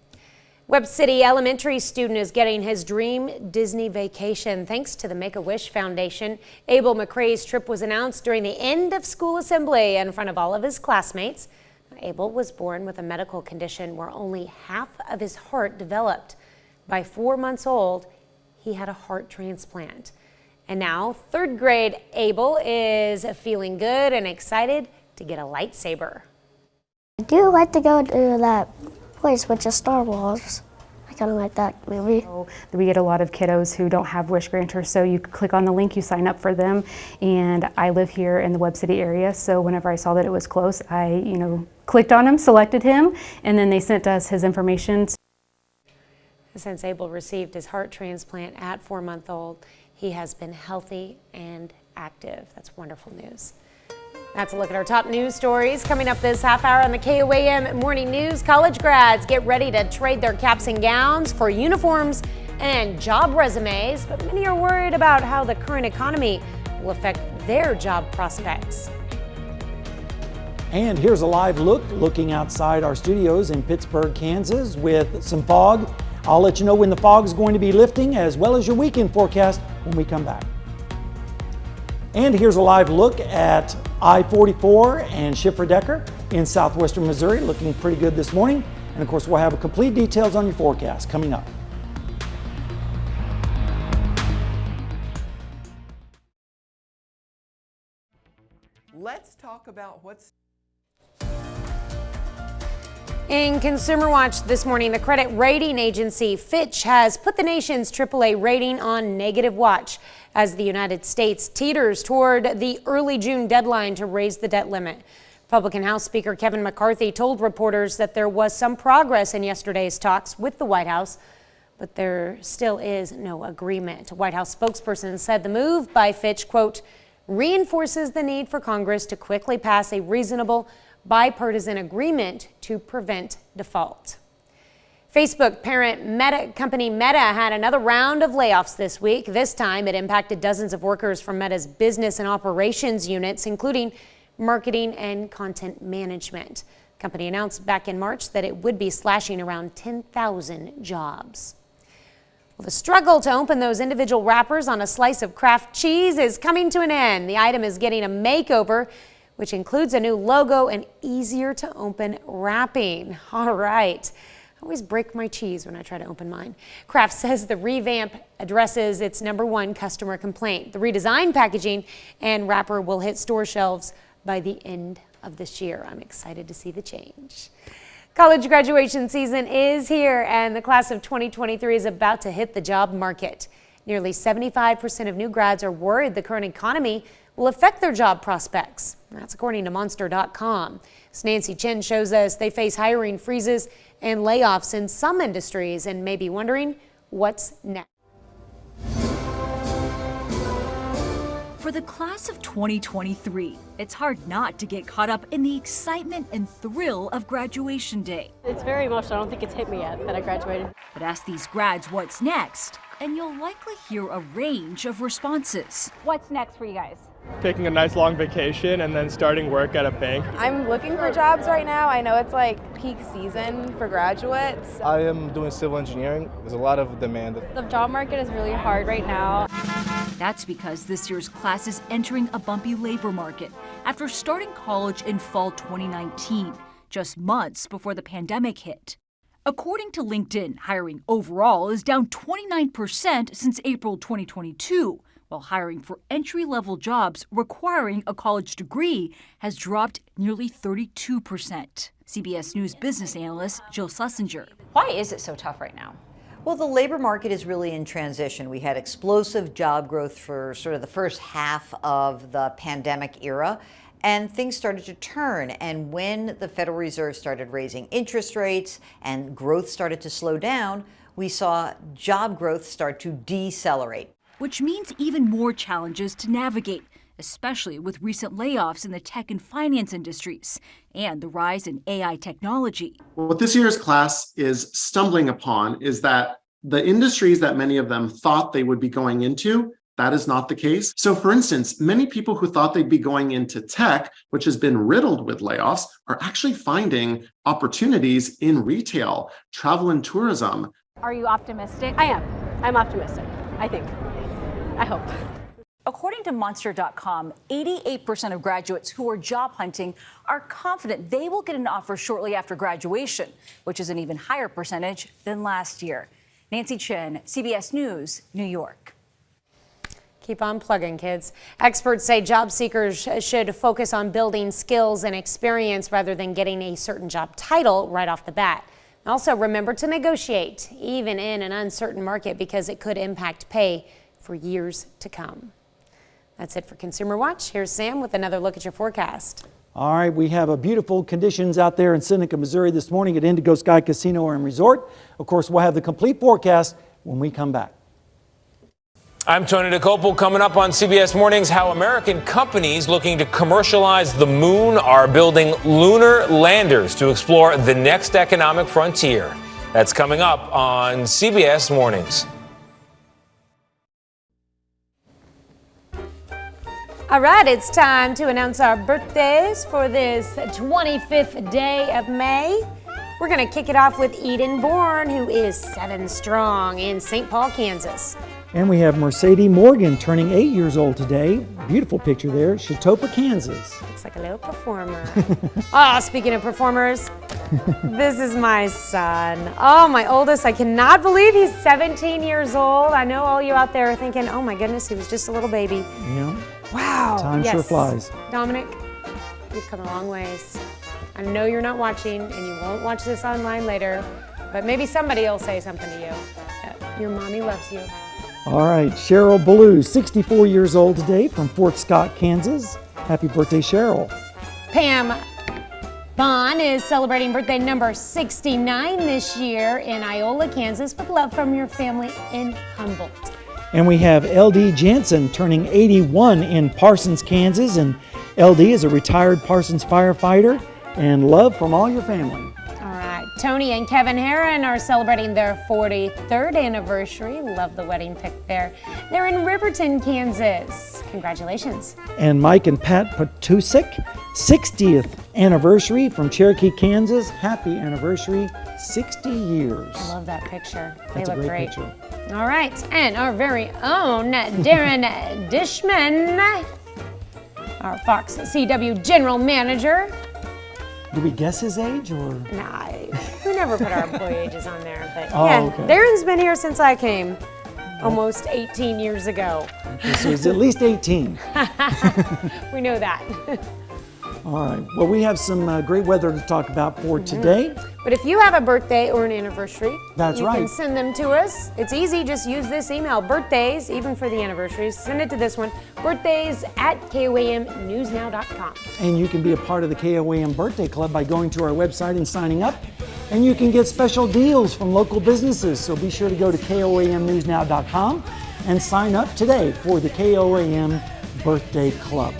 Webb City Elementary student is getting his dream Disney vacation thanks to the Make-A-Wish Foundation. Abel McCrae's trip was announced during the end of school assembly in front of all of his classmates. Abel was born with a medical condition where only half of his heart developed. By 4 months old, he had a heart transplant. And now, third grade Abel is feeling good and excited to get a lightsaber. I do like to go to that place which is Star Wars. I kind of like that movie. So we get a lot of kiddos who don't have wish granters, so you click on the link, you sign up for them, and I live here in the Webb City area, so whenever I saw that it was close, I clicked on him, selected him, and then they sent us his information. Since Abel received his heart transplant at 4 months old, he has been healthy and active. That's wonderful news. That's a look at our top news stories coming up this half hour on the KOAM Morning News. College grads get ready to trade their caps and gowns for uniforms and job resumes, but many are worried about how the current economy will affect their job prospects. And here's a live look looking outside our studios in Pittsburgh, Kansas with some fog. I'll let you know when the fog is going to be lifting as well as your weekend forecast when we come back. And here's a live look at I-44 and Schiffer-Decker in southwestern Missouri, looking pretty good this morning. And of course, we'll have complete details on your forecast coming up. Let's talk about what's in Consumer Watch this morning, the credit rating agency Fitch has put the nation's AAA rating on negative watch as the United States teeters toward the early June deadline to raise the debt limit. Republican House Speaker Kevin McCarthy told reporters that there was some progress in yesterday's talks with the White House, but there still is no agreement. A White House spokesperson said the move by Fitch, quote, reinforces the need for Congress to quickly pass a reasonable bipartisan agreement to prevent default. Facebook parent company Meta had another round of layoffs this week. This time it impacted dozens of workers from Meta's business and operations units, including marketing, and content management. The company announced back in March that it would be slashing around 10,000 jobs. Well, the struggle to open those individual wrappers on a slice of Kraft cheese is coming to an end. The item is getting a makeover, which includes a new logo and easier to open wrapping. All right. I always break my cheese when I try to open mine. Kraft says the revamp addresses its #1 customer complaint. The redesigned packaging and wrapper will hit store shelves by the end of this year. I'm excited to see the change. College graduation season is here, and the class of 2023 is about to hit the job market. Nearly 75% of new grads are worried the current economy will affect their job prospects. That's according to Monster.com. As Nancy Chen shows us, they face hiring freezes and layoffs in some industries and may be wondering what's next. For the class of 2023, it's hard not to get caught up in the excitement and thrill of graduation day. It's very emotional. I don't think it's hit me yet that I graduated. But ask these grads what's next, and you'll likely hear a range of responses. What's next for you guys? Taking a nice long vacation and then starting work at a bank. I'm looking for jobs right now. I know it's like peak season for graduates. I am doing civil engineering. There's a lot of demand. The job market is really hard right now. That's because this year's class is entering a bumpy labor market after starting college in fall 2019, just months before the pandemic hit. According to LinkedIn, hiring overall is down 29% since April 2022. While hiring for entry-level jobs requiring a college degree has dropped nearly 32%. CBS News business analyst Jill Sussinger. Why is it so tough right now? Well, the labor market is really in transition. We had explosive job growth for sort of the first half of the pandemic era, and things started to turn. And when the Federal Reserve started raising interest rates and growth started to slow down, we saw job growth start to decelerate. Which means even more challenges to navigate, especially with recent layoffs in the tech and finance industries and the rise in AI technology. What this year's class is stumbling upon is that the industries that many of them thought they would be going into, that is not the case. So for instance, many people who thought they'd be going into tech, which has been riddled with layoffs, are actually finding opportunities in retail, travel and tourism. Are you optimistic? I am. I'm optimistic, I think. I hope. According to Monster.com, 88% of graduates who are job hunting are confident they will get an offer shortly after graduation, which is an even higher percentage than last year. Nancy Chen, CBS News, New York. Keep on plugging, kids. Experts say job seekers should focus on building skills and experience rather than getting a certain job title right off the bat. Also, remember to negotiate, even in an uncertain market, because it could impact pay for years to come. That's it for Consumer Watch. Here's Sam with another look at your forecast. All right, we have a beautiful conditions out there in Seneca, Missouri this morning at Indigo Sky Casino and Resort. Of course, we'll have the complete forecast when we come back. I'm Tony DeCopel. Coming up on CBS Mornings, how American companies looking to commercialize the moon are building lunar landers to explore the next economic frontier. That's coming up on CBS Mornings. All right, it's time to announce our birthdays for this 25th day of May. We're going to kick it off with Eden Bourne, who is 7 strong in St. Paul, Kansas. And we have Mercedes Morgan turning 8 years old today. Beautiful picture there, Chautauqua, Kansas. Looks like a little performer. Oh, speaking of performers, this is my son. Oh, my oldest. I cannot believe he's 17 years old. I know all you out there are thinking, oh my goodness, he was just a little baby. Yeah. Wow. Time sure flies. Dominic, you've come a long ways. I know you're not watching and you won't watch this online later, but maybe somebody will say something to you. Your mommy loves you. All right, Cheryl Ballou, 64 years old today from Fort Scott, Kansas. Happy birthday, Cheryl. Pam Bond is celebrating birthday number 69 this year in Iola, Kansas, with love from your family in Humboldt. And we have LD Jansen turning 81 in Parsons, Kansas. And LD is a retired Parsons firefighter. And love from all your family. All right, Tony and Kevin Herron are celebrating their 43rd anniversary. Love the wedding pic there. They're in Riverton, Kansas. Congratulations. And Mike and Pat Patusik, 60th anniversary from Cherokee, Kansas. Happy anniversary, 60 years. I love that picture. That's they look a great great. picture. All right, and our very own Darren Dishman, our Fox CW General Manager. Do we guess his age or? Nah, we never put our employee ages on there, but Oh, yeah, okay. Darren's been here since I came, almost 18 years ago. Okay, so he's at least 18. We know that. All right. Well, we have some great weather to talk about for today. But if you have a birthday or an anniversary, That's you right. can send them to us. It's easy. Just use this email, birthdays, even for the anniversaries. Send it to this one, birthdays@KOAMnewsnow.com. And you can be a part of the KOAM Birthday Club by going to our website and signing up. And you can get special deals from local businesses. So be sure to go to KOAMnewsnow.com and sign up today for the KOAM Birthday Club.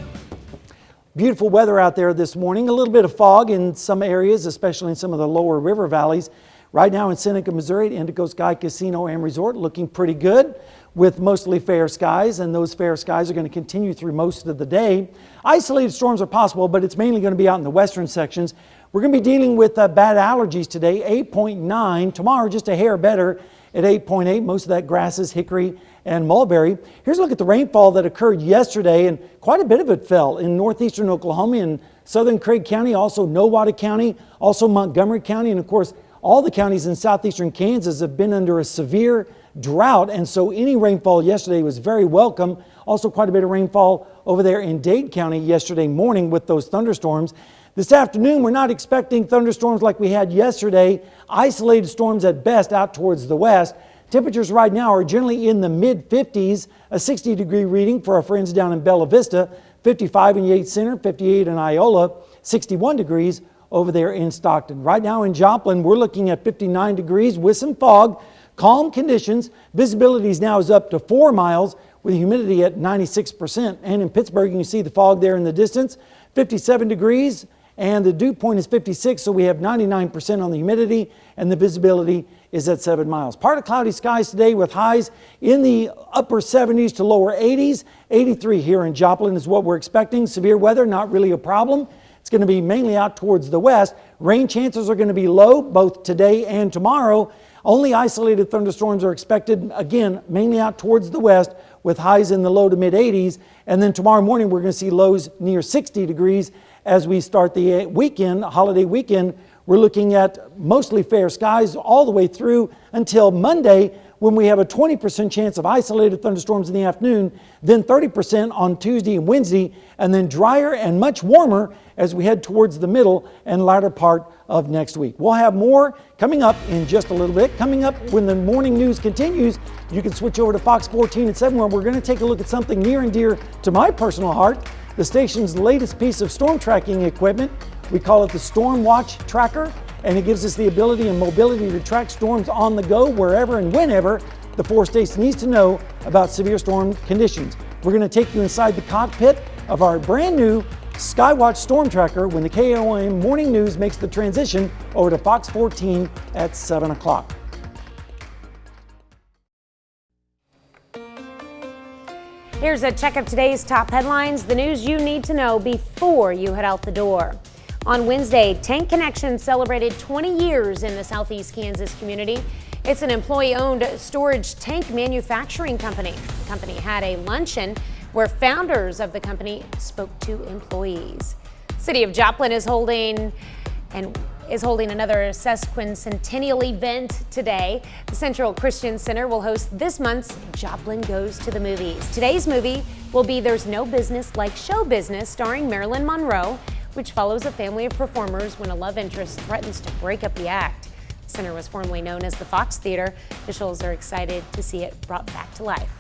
Beautiful weather out there this morning. A little bit of fog in some areas, especially in some of the lower river valleys. Right now in Seneca, Missouri, at Indigo Sky Casino and Resort, looking pretty good with mostly fair skies, and those fair skies are going to continue through most of the day. Isolated storms are possible, but it's mainly going to be out in the western sections. We're going to be dealing with bad allergies today, 8.9. Tomorrow, just a hair better at 8.8. Most of that grasses, hickory and mulberry. Here's a look at the rainfall that occurred yesterday, and quite a bit of it fell in northeastern Oklahoma and southern Craig County, also Nowata County, also Montgomery County, and of course all the counties in southeastern Kansas have been under a severe drought, and so any rainfall yesterday was very welcome. Also quite a bit of rainfall over there in Dade County yesterday morning with those thunderstorms. This afternoon, we're not expecting thunderstorms like we had yesterday. Isolated storms at best out towards the west. Temperatures right now are generally in the mid-50s, a 60-degree reading for our friends down in Bella Vista, 55 in Yates Center, 58 in Iola, 61 degrees over there in Stockton. Right now in Joplin, we're looking at 59 degrees with some fog, calm conditions. Visibility now is up to 4 miles with humidity at 96%. And in Pittsburgh, you can see the fog there in the distance, 57 degrees. And the dew point is 56, so we have 99% on the humidity, and the visibility is at 7 miles. Part of cloudy skies today with highs in the upper 70s to lower 80s. 83 here in Joplin is what we're expecting. Severe weather, not really a problem. It's going to be mainly out towards the west. Rain chances are going to be low both today and tomorrow. Only isolated thunderstorms are expected, again, mainly out towards the west with highs in the low to mid 80s. And then tomorrow morning, we're going to see lows near 60 degrees. As we start the weekend, holiday weekend, we're looking at mostly fair skies all the way through until Monday, when we have a 20% chance of isolated thunderstorms in the afternoon, then 30% on Tuesday and Wednesday, and then drier and much warmer as we head towards the middle and latter part of next week. We'll have more coming up in just a little bit. Coming up when the morning news continues, you can switch over to Fox 14 at 7, where we're going to take a look at something near and dear to my personal heart, the station's latest piece of storm tracking equipment. We call it the Storm Watch Tracker, and it gives us the ability and mobility to track storms on the go wherever and whenever the 4 states needs to know about severe storm conditions. We're going to take you inside the cockpit of our brand new Skywatch Storm Tracker when the KOAM Morning News makes the transition over to Fox 14 at 7 o'clock. Here's a check of today's top headlines, the news you need to know before you head out the door. On Wednesday, Tank Connection celebrated 20 years in the Southeast Kansas community. It's an employee-owned storage tank manufacturing company. The company had a luncheon where founders of the company spoke to employees. City of Joplin is holding another sesquicentennial event today. The Central Christian Center will host this month's Joplin Goes to the Movies. Today's movie will be There's No Business Like Show Business, starring Marilyn Monroe, which follows a family of performers when a love interest threatens to break up the act. The center was formerly known as the Fox Theater. Officials are excited to see it brought back to life.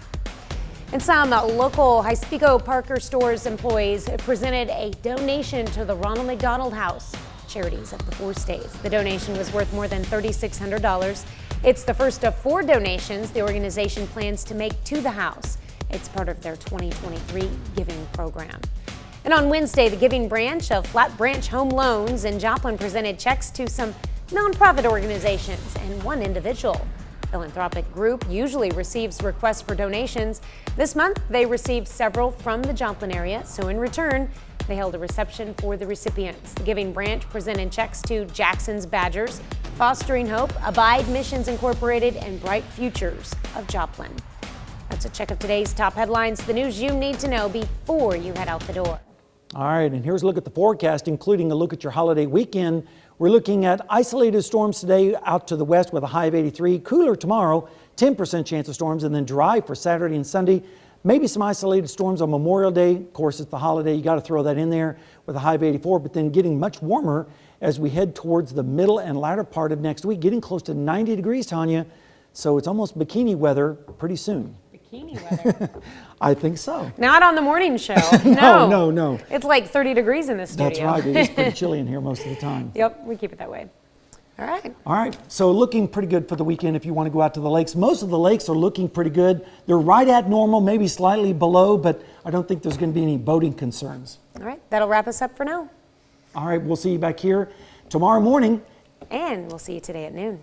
And some local Highspeco Parker Stores employees presented a donation to the Ronald McDonald House charities of the 4 states. The donation was worth more than $3,600. It's the first of 4 donations the organization plans to make to the house. It's part of their 2023 giving program. And on Wednesday, the giving branch of Flat Branch Home Loans in Joplin presented checks to some nonprofit organizations, and one individual. Philanthropic group usually receives requests for donations. This month, they received several from the Joplin area, so in return, they held a reception for the recipients. The Giving Branch presented checks to Jackson's Badgers, Fostering Hope, Abide Missions Incorporated, and Bright Futures of Joplin. That's a check of today's top headlines, the news you need to know before you head out the door. All right, and here's a look at the forecast, including a look at your holiday weekend. We're looking at isolated storms today out to the west with a high of 83. Cooler tomorrow, 10% chance of storms, and then dry for Saturday and Sunday. Maybe some isolated storms on Memorial Day. Of course, it's the holiday. You got to throw that in there with a high of 84, but then getting much warmer as we head towards the middle and latter part of next week, getting close to 90 degrees, Tanya. So it's almost bikini weather pretty soon. Bikini weather? I think so. Not on the morning show. No. It's like 30 degrees in this studio. That's right. It is pretty chilly in here most of the time. Yep, we keep it that way. All right. All right. So looking pretty good for the weekend if you want to go out to the lakes. Most of the lakes are looking pretty good. They're right at normal, maybe slightly below, but I don't think there's going to be any boating concerns. All right. That'll wrap us up for now. All right. We'll see you back here tomorrow morning. And we'll see you today at noon.